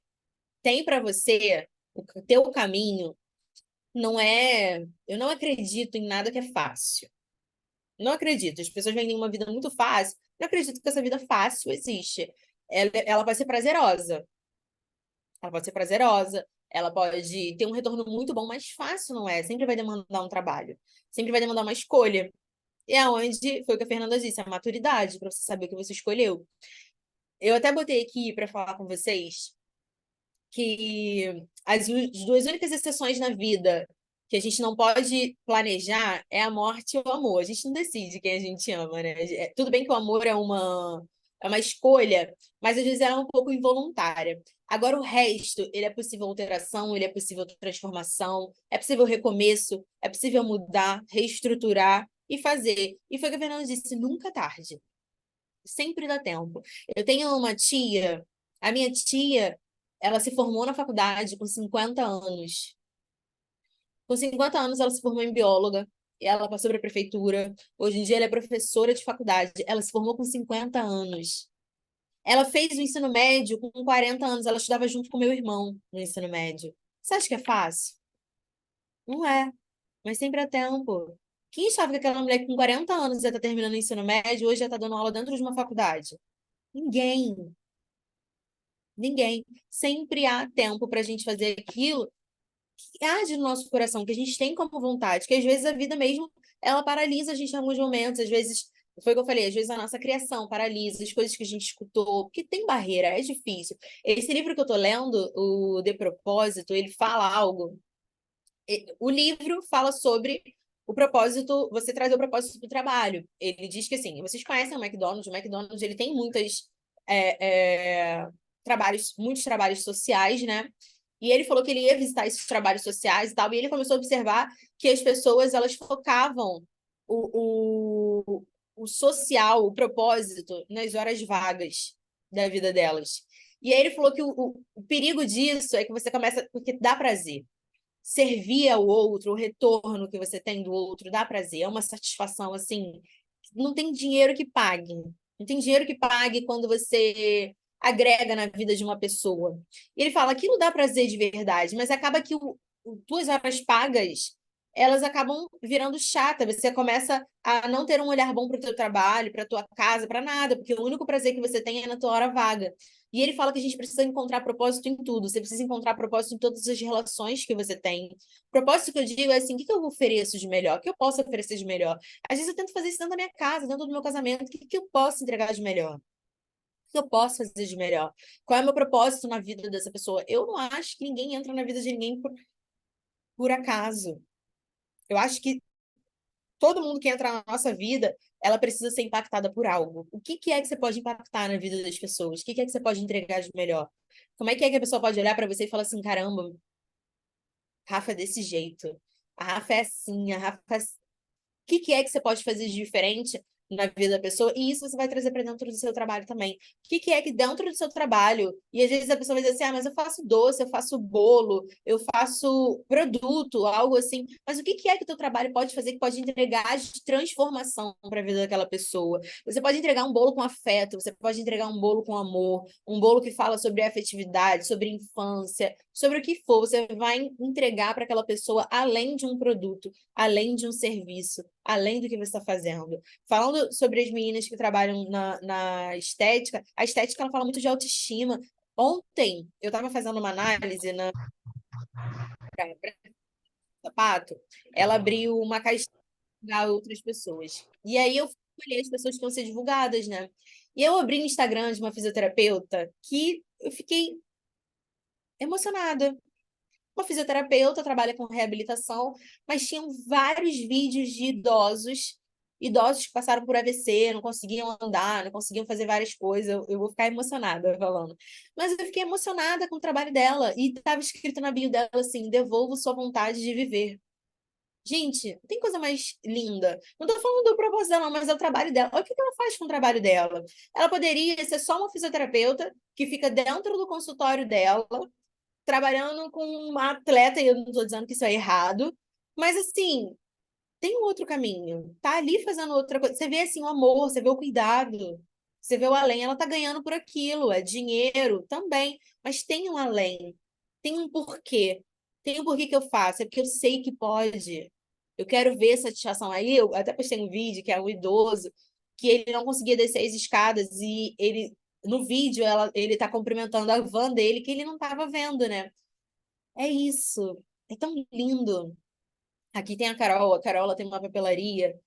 tem para você, o teu caminho, não é. Eu não acredito em nada que é fácil. Não acredito. As pessoas vendem uma vida muito fácil. Não acredito que essa vida fácil existe. Ela pode ser prazerosa. Ela pode ser prazerosa. Ela pode ter um retorno muito bom, mas fácil não é. Sempre vai demandar um trabalho. Sempre vai demandar uma escolha. E é onde foi o que a Fernanda disse, a maturidade, para você saber o que você escolheu. Eu até botei aqui para falar com vocês que as 2 únicas exceções na vida que a gente não pode planejar é a morte e o amor. A gente não decide quem a gente ama, né? Tudo bem que o amor é uma escolha, mas às vezes ela é um pouco involuntária. Agora, o resto, ele é possível alteração, ele é possível transformação, é possível recomeço, é possível mudar, reestruturar e fazer. E foi o que a Fernanda disse, nunca é tarde. Sempre dá tempo. Eu tenho uma tia, a minha tia, ela se formou na faculdade com 50 anos. Com 50 anos, ela se formou em bióloga, e ela passou para a prefeitura. Hoje em dia, ela é professora de faculdade. Ela se formou com 50 anos. Ela fez o ensino médio com 40 anos. Ela estudava junto com meu irmão no ensino médio. Você acha que é fácil? Não é, mas sempre há tempo. Quem achava que aquela mulher com 40 anos já está terminando o ensino médio, hoje já está dando aula dentro de uma faculdade? Ninguém. Ninguém. Sempre há tempo para a gente fazer aquilo que arde no nosso coração, que a gente tem como vontade, que às vezes a vida mesmo, ela paralisa a gente em alguns momentos, às vezes, foi o que eu falei, às vezes a nossa criação paralisa, as coisas que a gente escutou, porque tem barreira, é difícil. Esse livro que eu tô lendo, o De Propósito, ele fala algo, o livro fala sobre o propósito, você trazer o propósito do trabalho. Ele diz que, assim, vocês conhecem o McDonald's ele tem muitos trabalhos sociais, né? E ele falou que ele ia visitar esses trabalhos sociais e tal, e ele começou a observar que as pessoas, elas focavam o social, o propósito, nas horas vagas da vida delas. E aí ele falou que o perigo disso é que você começa, porque dá prazer. Servir ao outro, o retorno que você tem do outro, dá prazer, é uma satisfação, assim, não tem dinheiro que pague. Não tem dinheiro que pague quando você agrega na vida de uma pessoa. E ele fala, aquilo dá prazer de verdade, mas acaba que tuas horas pagas, elas acabam virando chata. Você começa a não ter um olhar bom para o teu trabalho, para a tua casa, para nada, porque o único prazer que você tem é na tua hora vaga. E ele fala que a gente precisa encontrar propósito em tudo. Você precisa encontrar propósito em todas as relações que você tem. Propósito que eu digo é assim, o que eu ofereço de melhor? O que eu posso oferecer de melhor? Às vezes eu tento fazer isso dentro da minha casa, dentro do meu casamento. O que eu posso entregar de melhor? O que eu posso fazer de melhor? Qual é o meu propósito na vida dessa pessoa? Eu não acho que ninguém entra na vida de ninguém por acaso. Eu acho que todo mundo que entra na nossa vida, ela precisa ser impactada por algo. O que é que você pode impactar na vida das pessoas? O que é que você pode entregar de melhor? Como é que a pessoa pode olhar para você e falar assim, caramba, Rafa é desse jeito. A Rafa é assim, a Rafa é que é que você pode fazer de diferente na vida da pessoa, e isso você vai trazer para dentro do seu trabalho também. O que é que dentro do seu trabalho, e às vezes a pessoa vai dizer assim, ah, mas eu faço doce, eu faço bolo, eu faço produto, algo assim, mas o que é que o teu trabalho pode fazer que pode entregar de transformação para a vida daquela pessoa? Você pode entregar um bolo com afeto, você pode entregar um bolo com amor, um bolo que fala sobre afetividade, sobre infância, sobre o que for, você vai entregar para aquela pessoa além de um produto, além de um serviço, além do que você está fazendo. Falando sobre as meninas que trabalham na estética, a estética ela fala muito de autoestima. Ontem eu estava fazendo uma análise pra sapato, ela abriu uma caixa para outras pessoas. E aí eu olhei as pessoas que vão ser divulgadas, né? E eu abri o Instagram de uma fisioterapeuta que eu fiquei emocionada. Uma fisioterapeuta, trabalha com reabilitação, mas tinham vários vídeos de idosos que passaram por AVC, não conseguiam andar, não conseguiam fazer várias coisas. Eu vou ficar emocionada falando. Mas eu fiquei emocionada com o trabalho dela, e estava escrito na bio dela assim: devolvo sua vontade de viver. Gente, tem coisa mais linda. Não estou falando do propósito dela, não, mas é o trabalho dela. Olha o que ela faz com o trabalho dela. Ela poderia ser só uma fisioterapeuta que fica dentro do consultório dela, trabalhando com uma atleta, e eu não estou dizendo que isso é errado, mas assim, tem um outro caminho. Tá ali fazendo outra coisa. Você vê assim o amor, você vê o cuidado, você vê o além. Ela tá ganhando por aquilo, é dinheiro também, mas tem um além. Tem um porquê. Tem um porquê que eu faço, é porque eu sei que pode. Eu quero ver satisfação. Aí eu até postei um vídeo que é um idoso que ele não conseguia descer as escadas e ele no vídeo ele tá cumprimentando a van dele que ele não estava vendo, né? É isso. É tão lindo. Aqui tem a Carol ela tem uma papelaria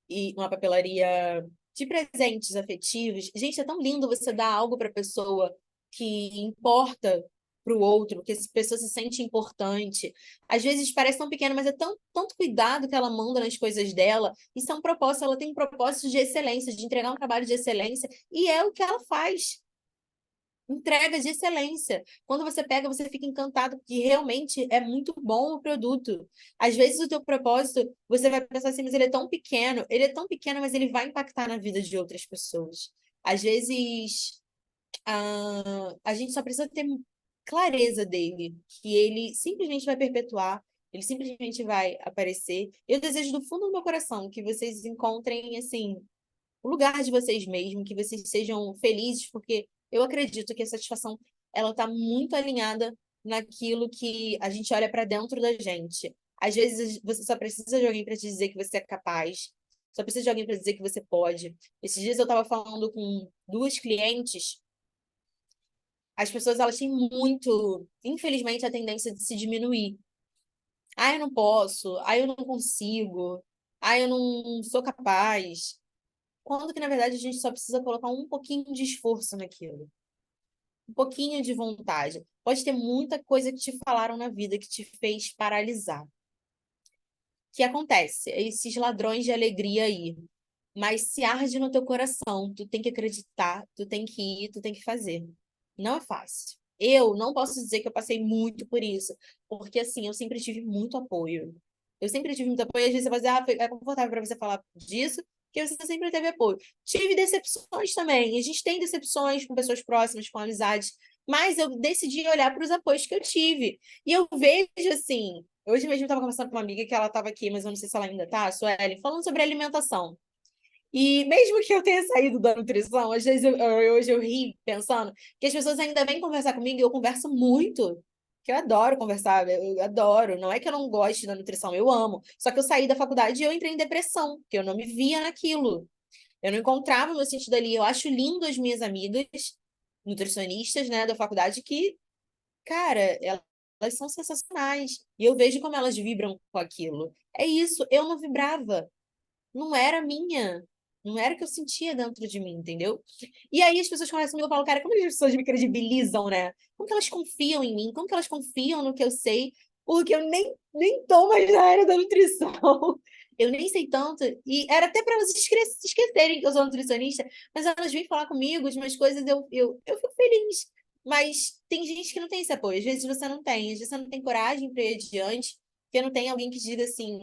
e uma papelaria de presentes afetivos. Gente, é tão lindo você dar algo para a pessoa que importa para o outro, que essa pessoa se sente importante. Às vezes parece tão pequeno, mas é tanto cuidado que ela manda nas coisas dela. Isso é um propósito, ela tem um propósito de excelência, de entregar um trabalho de excelência, e é o que ela faz. Entrega de excelência. Quando você pega, você fica encantado, porque realmente é muito bom o produto. Às vezes o teu propósito, você vai pensar assim, mas ele é tão pequeno, mas ele vai impactar na vida de outras pessoas. Às vezes, a gente só precisa ter clareza dele, que ele simplesmente vai perpetuar, ele simplesmente vai aparecer. Eu desejo do fundo do meu coração que vocês encontrem, assim, o lugar de vocês mesmos, que vocês sejam felizes, porque eu acredito que a satisfação ela está muito alinhada naquilo que a gente olha para dentro da gente. Às vezes você só precisa de alguém para te dizer que você é capaz, só precisa de alguém para dizer que você pode. Esses dias eu estava falando com duas clientes, as pessoas elas têm muito, infelizmente, a tendência de se diminuir. Ah, eu não posso, ah, eu não consigo, ah, eu não sou capaz. Quando que, na verdade, a gente só precisa colocar um pouquinho de esforço naquilo, um pouquinho de vontade. Pode ter muita coisa que te falaram na vida que te fez paralisar. O que acontece? Esses ladrões de alegria aí. Mas se arde no teu coração, tu tem que acreditar, tu tem que ir, tu tem que fazer. Não é fácil. Eu não posso dizer que eu passei muito por isso, porque assim, eu sempre tive muito apoio. Eu sempre tive muito apoio, às vezes você vai dizer, ah, é confortável para você falar disso, porque você sempre teve apoio. Tive decepções também. A gente tem decepções com pessoas próximas, com amizades, mas eu decidi olhar para os apoios que eu tive. E eu vejo assim, hoje mesmo eu estava conversando com uma amiga que ela estava aqui, mas eu não sei se ela ainda tá, a Suelen, falando sobre alimentação. E mesmo que eu tenha saído da nutrição, às vezes hoje eu ri pensando que as pessoas ainda vêm conversar comigo e eu converso muito. Que eu adoro conversar, eu adoro. Não é que eu não goste da nutrição, eu amo. Só que eu saí da faculdade e eu entrei em depressão, porque eu não me via naquilo. Eu não encontrava o meu sentido ali. Eu acho lindo as minhas amigas nutricionistas, né, da faculdade que, cara, elas são sensacionais. E eu vejo como elas vibram com aquilo. É isso, eu não vibrava, não era minha. Não era o que eu sentia dentro de mim, entendeu? E aí as pessoas conversam comigo e falam, cara, como as pessoas me credibilizam, né? Como que elas confiam em mim? Como que elas confiam no que eu sei? Porque eu nem tô mais na área da nutrição. Eu nem sei tanto. E era até para elas se esquecerem que eu sou nutricionista, mas elas vêm falar comigo, as minhas coisas, eu fico feliz. Mas tem gente que não tem esse apoio. Às vezes você não tem, às vezes você não tem coragem para ir adiante, porque não tem alguém que diga assim,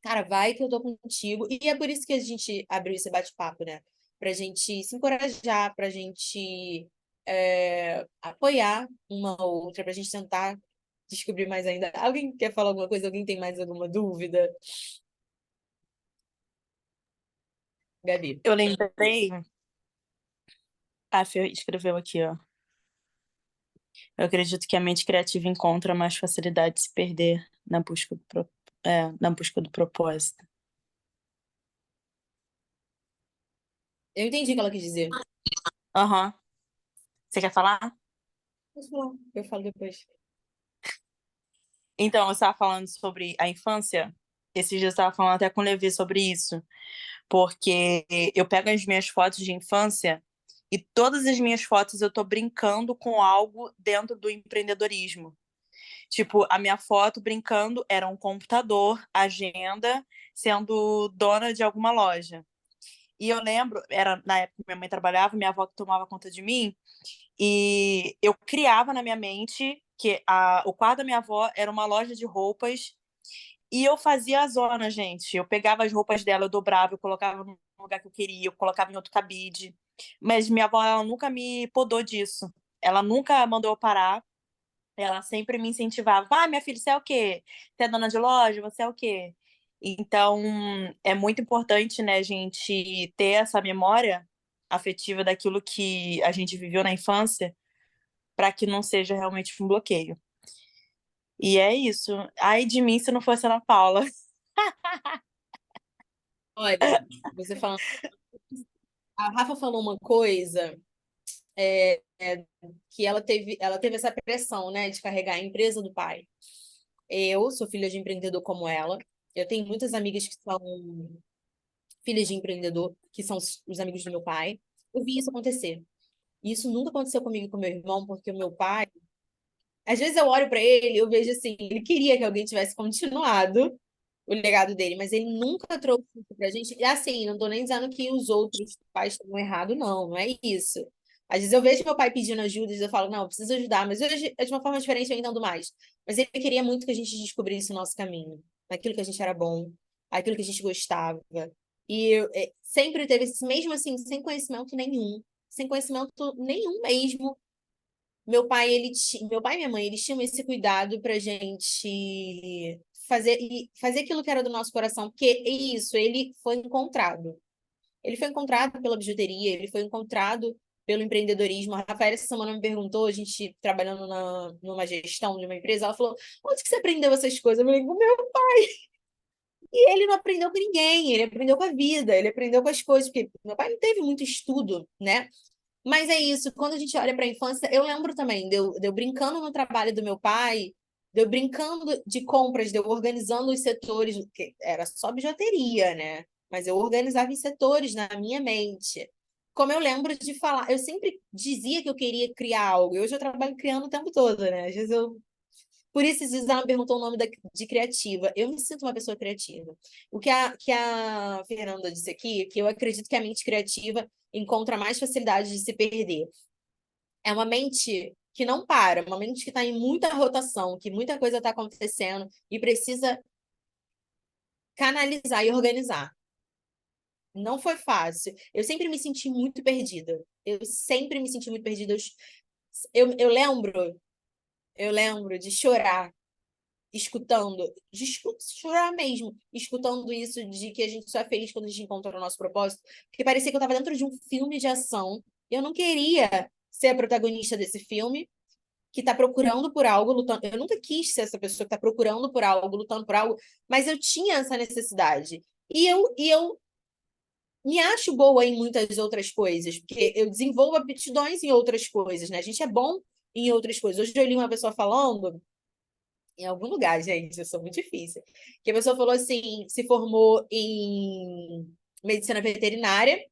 cara, vai que eu tô contigo. E é por isso que a gente abriu esse bate-papo, né? Pra gente se encorajar, pra gente apoiar uma ou outra, pra gente tentar descobrir mais ainda. Alguém quer falar alguma coisa? Alguém tem mais alguma dúvida? Gabi. Eu lembrei. A Fê escreveu aqui, ó. Eu acredito que a mente criativa encontra mais facilidade de se perder na busca do propósito. Eu entendi o que ela quis dizer. Aham. Você quer falar? Posso falar? Eu falo depois. Então, eu estava falando sobre a infância. Esses dias eu estava falando até com o Levi sobre isso. Porque eu pego as minhas fotos de infância e todas as minhas fotos eu tô brincando com algo dentro do empreendedorismo. Tipo, a minha foto brincando era um computador, agenda, sendo dona de alguma loja. E eu lembro, era na época que minha mãe trabalhava, minha avó que tomava conta de mim, e eu criava na minha mente que o quarto da minha avó era uma loja de roupas e eu fazia a zona, gente. Eu pegava as roupas dela, eu dobrava, eu colocava no lugar que eu queria, eu colocava em outro cabide. Mas minha avó, ela nunca me podou disso. Ela nunca mandou eu parar. Ela sempre me incentivava. Ah, minha filha, você é o quê? Você é dona de loja? Você é o quê? Então, é muito importante, né, a gente ter essa memória afetiva daquilo que a gente viveu na infância para que não seja realmente um bloqueio. E é isso. Ai de mim se não fosse a Ana Paula. Olha, você falando. A Rafa falou uma coisa que ela teve essa pressão, né, de carregar a empresa do pai. Eu sou filha de empreendedor como ela. Eu tenho muitas amigas que são filhas de empreendedor, que são os amigos do meu pai. Eu vi isso acontecer. E isso nunca aconteceu comigo e com meu irmão, porque o meu pai, às vezes eu olho para ele, eu vejo assim, ele queria que alguém tivesse continuado o legado dele, mas ele nunca trouxe isso pra gente. E assim, não tô nem dizendo que os outros pais estão errados, não, não é isso. Às vezes eu vejo meu pai pedindo ajuda e eu falo, não, eu preciso ajudar, mas hoje é de uma forma diferente, eu entendo mais. Mas ele queria muito que a gente descobrisse o nosso caminho, aquilo que a gente era bom, aquilo que a gente gostava. E sempre teve esse, mesmo assim, sem conhecimento nenhum mesmo. Meu pai e minha mãe, eles tinham esse cuidado pra gente fazer aquilo que era do nosso coração, porque é isso, ele foi encontrado. Ele foi encontrado pela bijuteria, ele foi encontrado pelo empreendedorismo. A Rafaela essa semana me perguntou, a gente trabalhando numa gestão de uma empresa, ela falou, onde que você aprendeu essas coisas? Eu falei, com meu pai. E ele não aprendeu com ninguém, ele aprendeu com a vida, ele aprendeu com as coisas, porque meu pai não teve muito estudo, né? Mas é isso, quando a gente olha para a infância, eu lembro também de eu brincando no trabalho do meu pai, de eu brincando de compras, de eu organizando os setores, que era só bijuteria, né? Mas eu organizava em setores na minha mente. Como eu lembro de falar, eu sempre dizia que eu queria criar algo, e hoje eu trabalho criando o tempo todo, né? Às vezes eu por isso, às vezes ela me perguntou o nome de criativa. Eu me sinto uma pessoa criativa. O que a Fernanda disse aqui, que eu acredito que a mente criativa encontra mais facilidade de se perder. É uma mente que não para, uma mente que está em muita rotação, que muita coisa está acontecendo e precisa canalizar e organizar. Não foi fácil. Eu sempre me senti muito perdida. Eu sempre me senti muito perdida. Eu lembro de chorar escutando, chorar mesmo, escutando isso de que a gente só é feliz quando a gente encontra o nosso propósito, porque parecia que eu estava dentro de um filme de ação, e eu não queria ser a protagonista desse filme, que está procurando por algo, lutando. Eu nunca quis ser essa pessoa que está procurando por algo, lutando por algo, mas eu tinha essa necessidade. E eu me acho boa em muitas outras coisas, porque eu desenvolvo aptidões em outras coisas, né? A gente é bom em outras coisas. Hoje eu li uma pessoa falando em algum lugar, gente, eu sou muito difícil. Que a pessoa falou assim, se formou em medicina veterinária,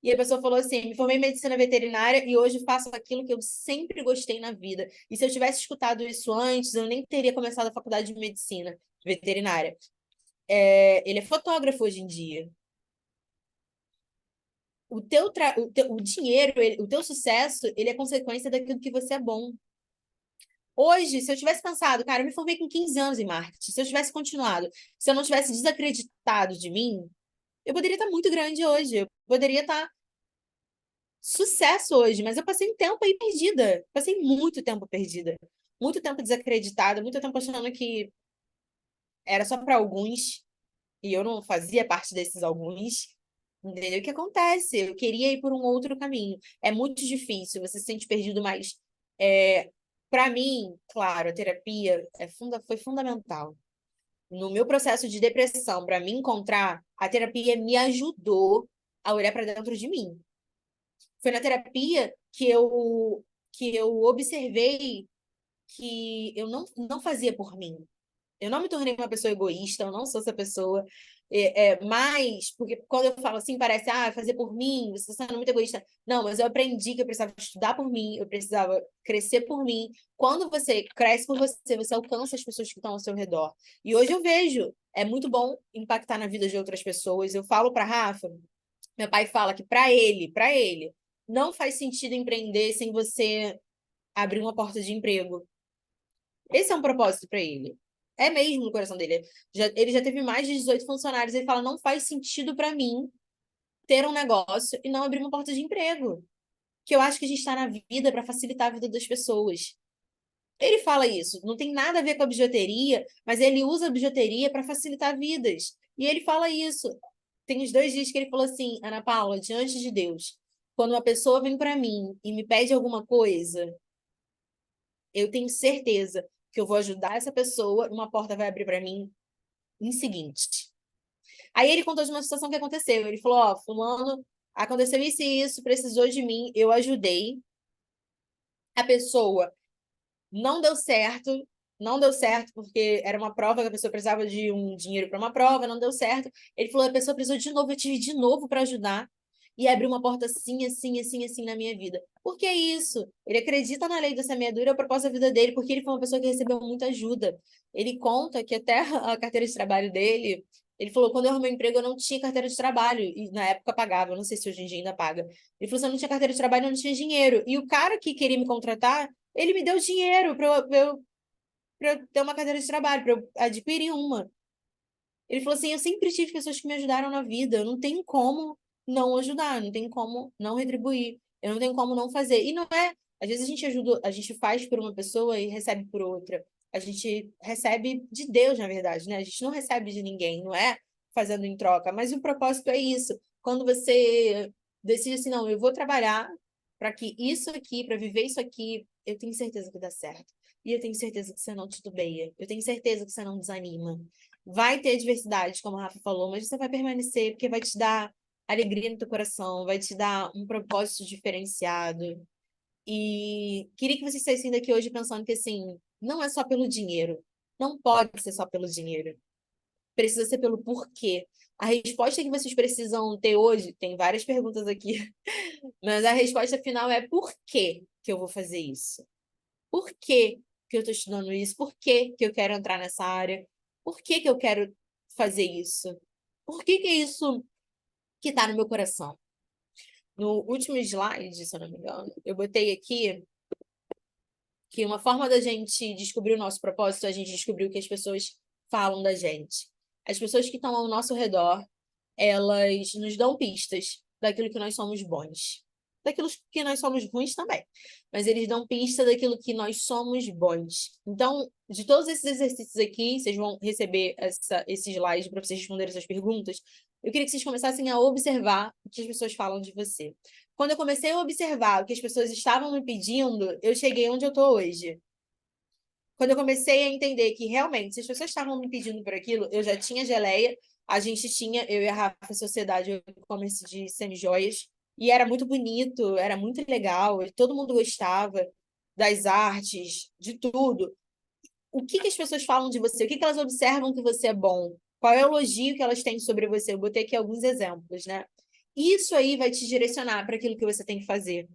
e a pessoa falou assim, me formei em medicina veterinária e hoje faço aquilo que eu sempre gostei na vida. E se eu tivesse escutado isso antes, eu nem teria começado a faculdade de medicina veterinária. Ele é fotógrafo hoje em dia. O dinheiro, o teu sucesso, ele é consequência daquilo que você é bom. Hoje, se eu tivesse pensado, cara, eu me formei com 15 anos em marketing, se eu tivesse continuado, se eu não tivesse desacreditado de mim, eu poderia estar muito grande hoje, eu poderia estar sucesso hoje, mas eu passei um tempo aí perdida, passei muito tempo perdida, muito tempo desacreditada, muito tempo achando que era só para alguns e eu não fazia parte desses alguns. Entendeu? O que acontece? Eu queria ir por um outro caminho. É muito difícil, você se sente perdido, mas para mim, claro, a terapia foi fundamental. No meu processo de depressão, para me encontrar, a terapia me ajudou a olhar para dentro de mim. Foi na terapia que eu observei que eu não fazia por mim. Eu não me tornei uma pessoa egoísta, eu não sou essa pessoa. Mas, porque quando eu falo assim, parece, fazer por mim, você está sendo muito egoísta. Não, mas eu aprendi que eu precisava estudar por mim, eu precisava crescer por mim. Quando você cresce por você, você alcança as pessoas que estão ao seu redor. E hoje eu vejo, é muito bom impactar na vida de outras pessoas. Eu falo para Rafa, meu pai fala que para ele, não faz sentido empreender sem você abrir uma porta de emprego. Esse é um propósito para ele. É mesmo no coração dele. Ele já teve mais de 18 funcionários. Ele fala: não faz sentido para mim ter um negócio e não abrir uma porta de emprego. Que eu acho que a gente está na vida para facilitar a vida das pessoas. Ele fala isso. Não tem nada a ver com a bijuteria, mas ele usa a bijuteria para facilitar vidas. E ele fala isso. Tem uns 2 dias que ele falou assim: Ana Paula, diante de Deus, quando uma pessoa vem para mim e me pede alguma coisa, eu tenho certeza que eu vou ajudar essa pessoa, uma porta vai abrir para mim em seguinte. Aí ele contou de uma situação que aconteceu. Ele falou: Ó, fulano, aconteceu isso e isso, precisou de mim, eu ajudei. A pessoa não deu certo, porque era uma prova que a pessoa precisava de um dinheiro para uma prova, não deu certo. Ele falou: a pessoa precisou de novo, eu tive de novo para ajudar. E abriu uma porta assim, assim, assim, assim na minha vida. Por que isso? Ele acredita na lei da semeadura e a propósito da vida dele, porque ele foi uma pessoa que recebeu muita ajuda. Ele conta que até a carteira de trabalho dele, ele falou: quando eu arrumei um emprego, eu não tinha carteira de trabalho. E na época pagava, eu não sei se hoje em dia ainda paga. Ele falou: se eu não tinha carteira de trabalho, eu não tinha dinheiro. E o cara que queria me contratar, ele me deu dinheiro para eu ter uma carteira de trabalho, para eu adquirir uma. Ele falou assim: eu sempre tive pessoas que me ajudaram na vida, eu não tenho como não ajudar, não tenho como não retribuir, eu não tenho como não fazer. E não é, às vezes a gente ajuda, a gente faz por uma pessoa e recebe por outra. A gente recebe de Deus, na verdade, né? A gente não recebe de ninguém, não é fazendo em troca, mas o propósito é isso. Quando você decide assim: não, eu vou trabalhar para que isso aqui, para viver isso aqui, eu tenho certeza que dá certo. E eu tenho certeza que você não titubeia. Eu tenho certeza que você não desanima. Vai ter adversidade, como a Rafa falou, mas você vai permanecer, porque vai te dar alegria no teu coração, vai te dar um propósito diferenciado. E queria que vocês saíssem daqui hoje pensando que, assim, não é só pelo dinheiro. Não pode ser só pelo dinheiro. Precisa ser pelo porquê. A resposta que vocês precisam ter hoje, tem várias perguntas aqui, mas a resposta final é por que que eu vou fazer isso? Por que que eu estou estudando isso? Por que que eu quero entrar nessa área? Por que que eu quero fazer isso? Por que que é isso que está no meu coração? No último slide, se eu não me engano, eu botei aqui que uma forma da gente descobrir o nosso propósito é a gente descobrir o que as pessoas falam da gente. As pessoas que estão ao nosso redor, elas nos dão pistas daquilo que nós somos bons. Daquilo que nós somos ruins também. Mas eles dão pista daquilo que nós somos bons. Então, de todos esses exercícios aqui, vocês vão receber esse slide para vocês responderem essas perguntas. Eu queria que vocês começassem a observar o que as pessoas falam de você. Quando eu comecei a observar o que as pessoas estavam me pedindo, eu cheguei onde eu estou hoje. Quando eu comecei a entender que realmente, se as pessoas estavam me pedindo por aquilo, eu já tinha geleia, a gente tinha, eu e a Rafa, Sociedade e-commerce de semijoias, e era muito bonito, era muito legal, e todo mundo gostava das artes, de tudo. O que que as pessoas falam de você? O que que elas observam que você é bom? Qual é o elogio que elas têm sobre você? Eu botei aqui alguns exemplos, né? Isso aí vai te direcionar para aquilo que você tem que fazer,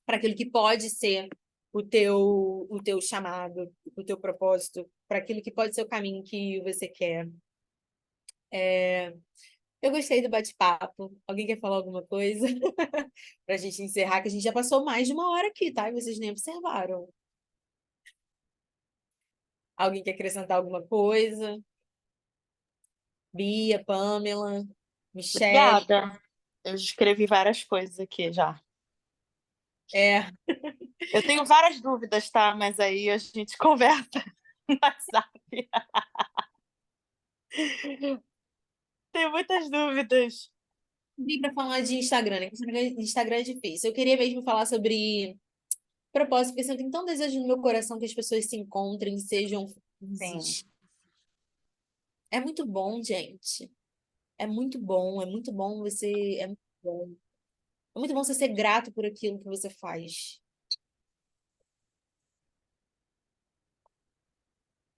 para aquilo que pode ser o teu chamado, o teu propósito, para aquilo que pode ser o caminho que você quer. Eu gostei do bate-papo. Alguém quer falar alguma coisa? Para a gente encerrar, que a gente já passou mais de uma hora aqui, tá? E vocês nem observaram. Alguém quer acrescentar alguma coisa? Bia, Pamela, Michelle. Obrigada. Eu escrevi várias coisas aqui já. É, Eu tenho várias dúvidas, tá? Mas aí a gente conversa no WhatsApp. Tenho muitas dúvidas. vim para falar de Instagram, né? Instagram é difícil. Eu queria mesmo falar sobre propósito, porque assim, eu tenho tão desejo no meu coração que as pessoas se encontrem, sejam Sim. felizes. É muito bom, gente. É muito bom, é muito bom você. É muito bom. É muito bom você ser grato por aquilo que você faz.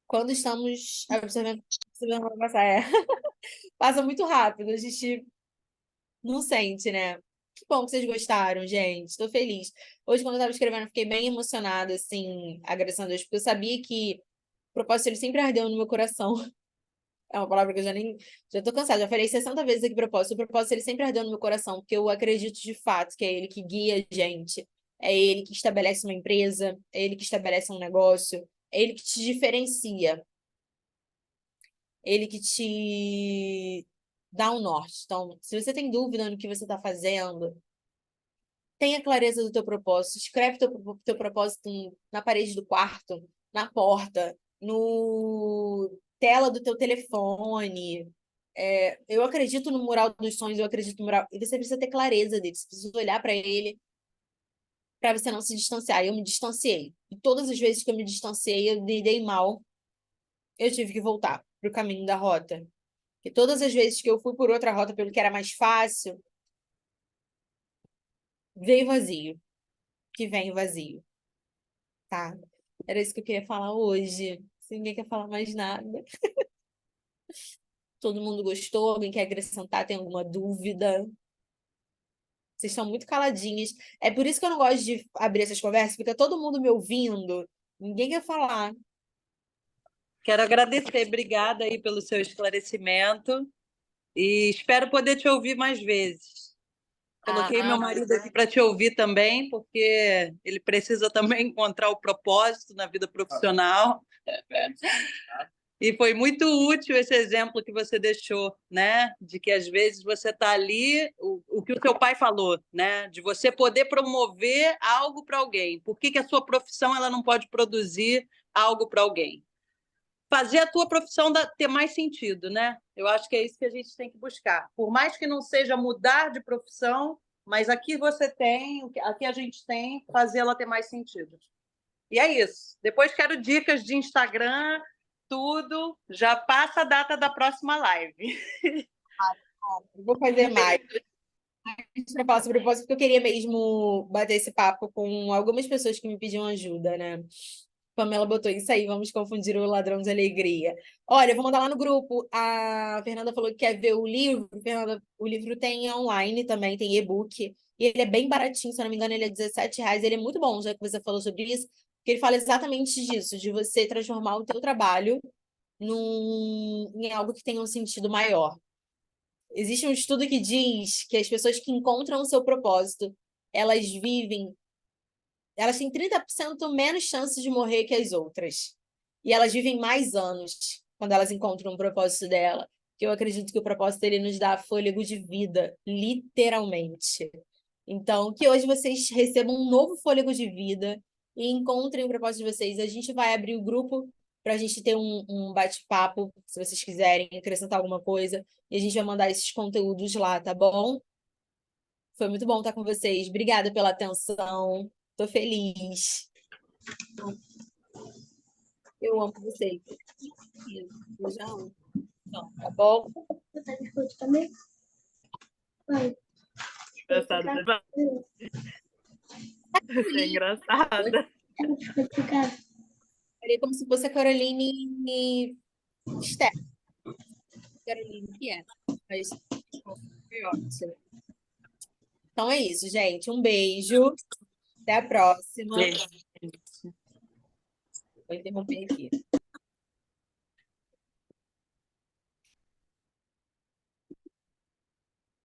Quando estamos observando como passar, passa muito rápido, a gente não sente, né? Que bom que vocês gostaram, gente. Estou feliz. Hoje, quando eu estava escrevendo, eu fiquei bem emocionada, assim, agradecendo a Deus, porque eu sabia que o propósito ele sempre ardeu no meu coração. É uma palavra que eu já tô cansada, já falei 60 vezes aqui propósito. O propósito ele sempre ardeu no meu coração, porque eu acredito de fato que é ele que guia a gente, é ele que estabelece uma empresa, é ele que estabelece um negócio, é ele que te diferencia, é ele que te dá um norte. Então, se você tem dúvida no que você está fazendo, tenha clareza do teu propósito, escreve teu propósito na parede do quarto, na porta, no tela do teu telefone. Eu acredito no mural dos sonhos, eu acredito no mural. E você precisa ter clareza dele, você precisa olhar para ele para você não se distanciar. Eu me distanciei. E todas as vezes que eu me distanciei, eu me dei mal, eu tive que voltar para o caminho da rota. E todas as vezes que eu fui por outra rota, pelo que era mais fácil, veio vazio. Que vem vazio, tá? Era isso que eu queria falar hoje. Se ninguém quer falar mais nada. Todo mundo gostou? Alguém quer acrescentar? Tem alguma dúvida? Vocês estão muito caladinhas. É por isso que eu não gosto de abrir essas conversas, fica todo mundo me ouvindo. Ninguém quer falar. Quero agradecer, obrigada aí pelo seu esclarecimento e espero poder te ouvir mais vezes. Coloquei meu marido aqui para te ouvir também, porque ele precisa também encontrar o propósito na vida profissional. E foi muito útil esse exemplo que você deixou, né? De que às vezes você está ali, o que o seu pai falou, né? De você poder promover algo para alguém. Por que a sua profissão ela não pode produzir algo para alguém? Fazer a tua profissão ter mais sentido, né? Eu acho que é isso que a gente tem que buscar. Por mais que não seja mudar de profissão, mas aqui você tem, aqui a gente tem, fazê-la ter mais sentido. E é isso. Depois quero dicas de Instagram, tudo. Já passa a data da próxima live. Eu vou fazer mais. Para falar sobre propósito, porque eu queria mesmo bater esse papo com algumas pessoas que me pediam ajuda, né? Pamela botou isso aí, vamos confundir o ladrão de alegria. Olha, eu vou mandar lá no grupo. A Fernanda falou que quer ver o livro. Fernanda, o livro tem online também, tem e-book. E ele é bem baratinho, se eu não me engano, ele é R$ 17. Ele é muito bom, já que você falou sobre isso, porque ele fala exatamente disso, de você transformar o teu trabalho em algo que tenha um sentido maior. Existe um estudo que diz que as pessoas que encontram o seu propósito, elas vivem, elas têm 30% menos chances de morrer que as outras. E elas vivem mais anos quando elas encontram o propósito dela. Que eu acredito que o propósito dele nos dá fôlego de vida, literalmente. Então, que hoje vocês recebam um novo fôlego de vida e encontrem o propósito de vocês. A gente vai abrir o grupo para a gente ter um bate-papo, se vocês quiserem acrescentar alguma coisa. E a gente vai mandar esses conteúdos lá, tá bom? Foi muito bom estar com vocês. Obrigada pela atenção. Tô feliz. Eu amo vocês. Beijão. Então, tá bom? Você tá biscoito também? Vai. Engraçada. Você é engraçada. É um biscoito de casa. Falei como se fosse a Caroline Steph. Caroline, que é? Mas foi ótimo. Então é isso, gente. Um beijo. Até a próxima. Beijo. Vou interromper aqui.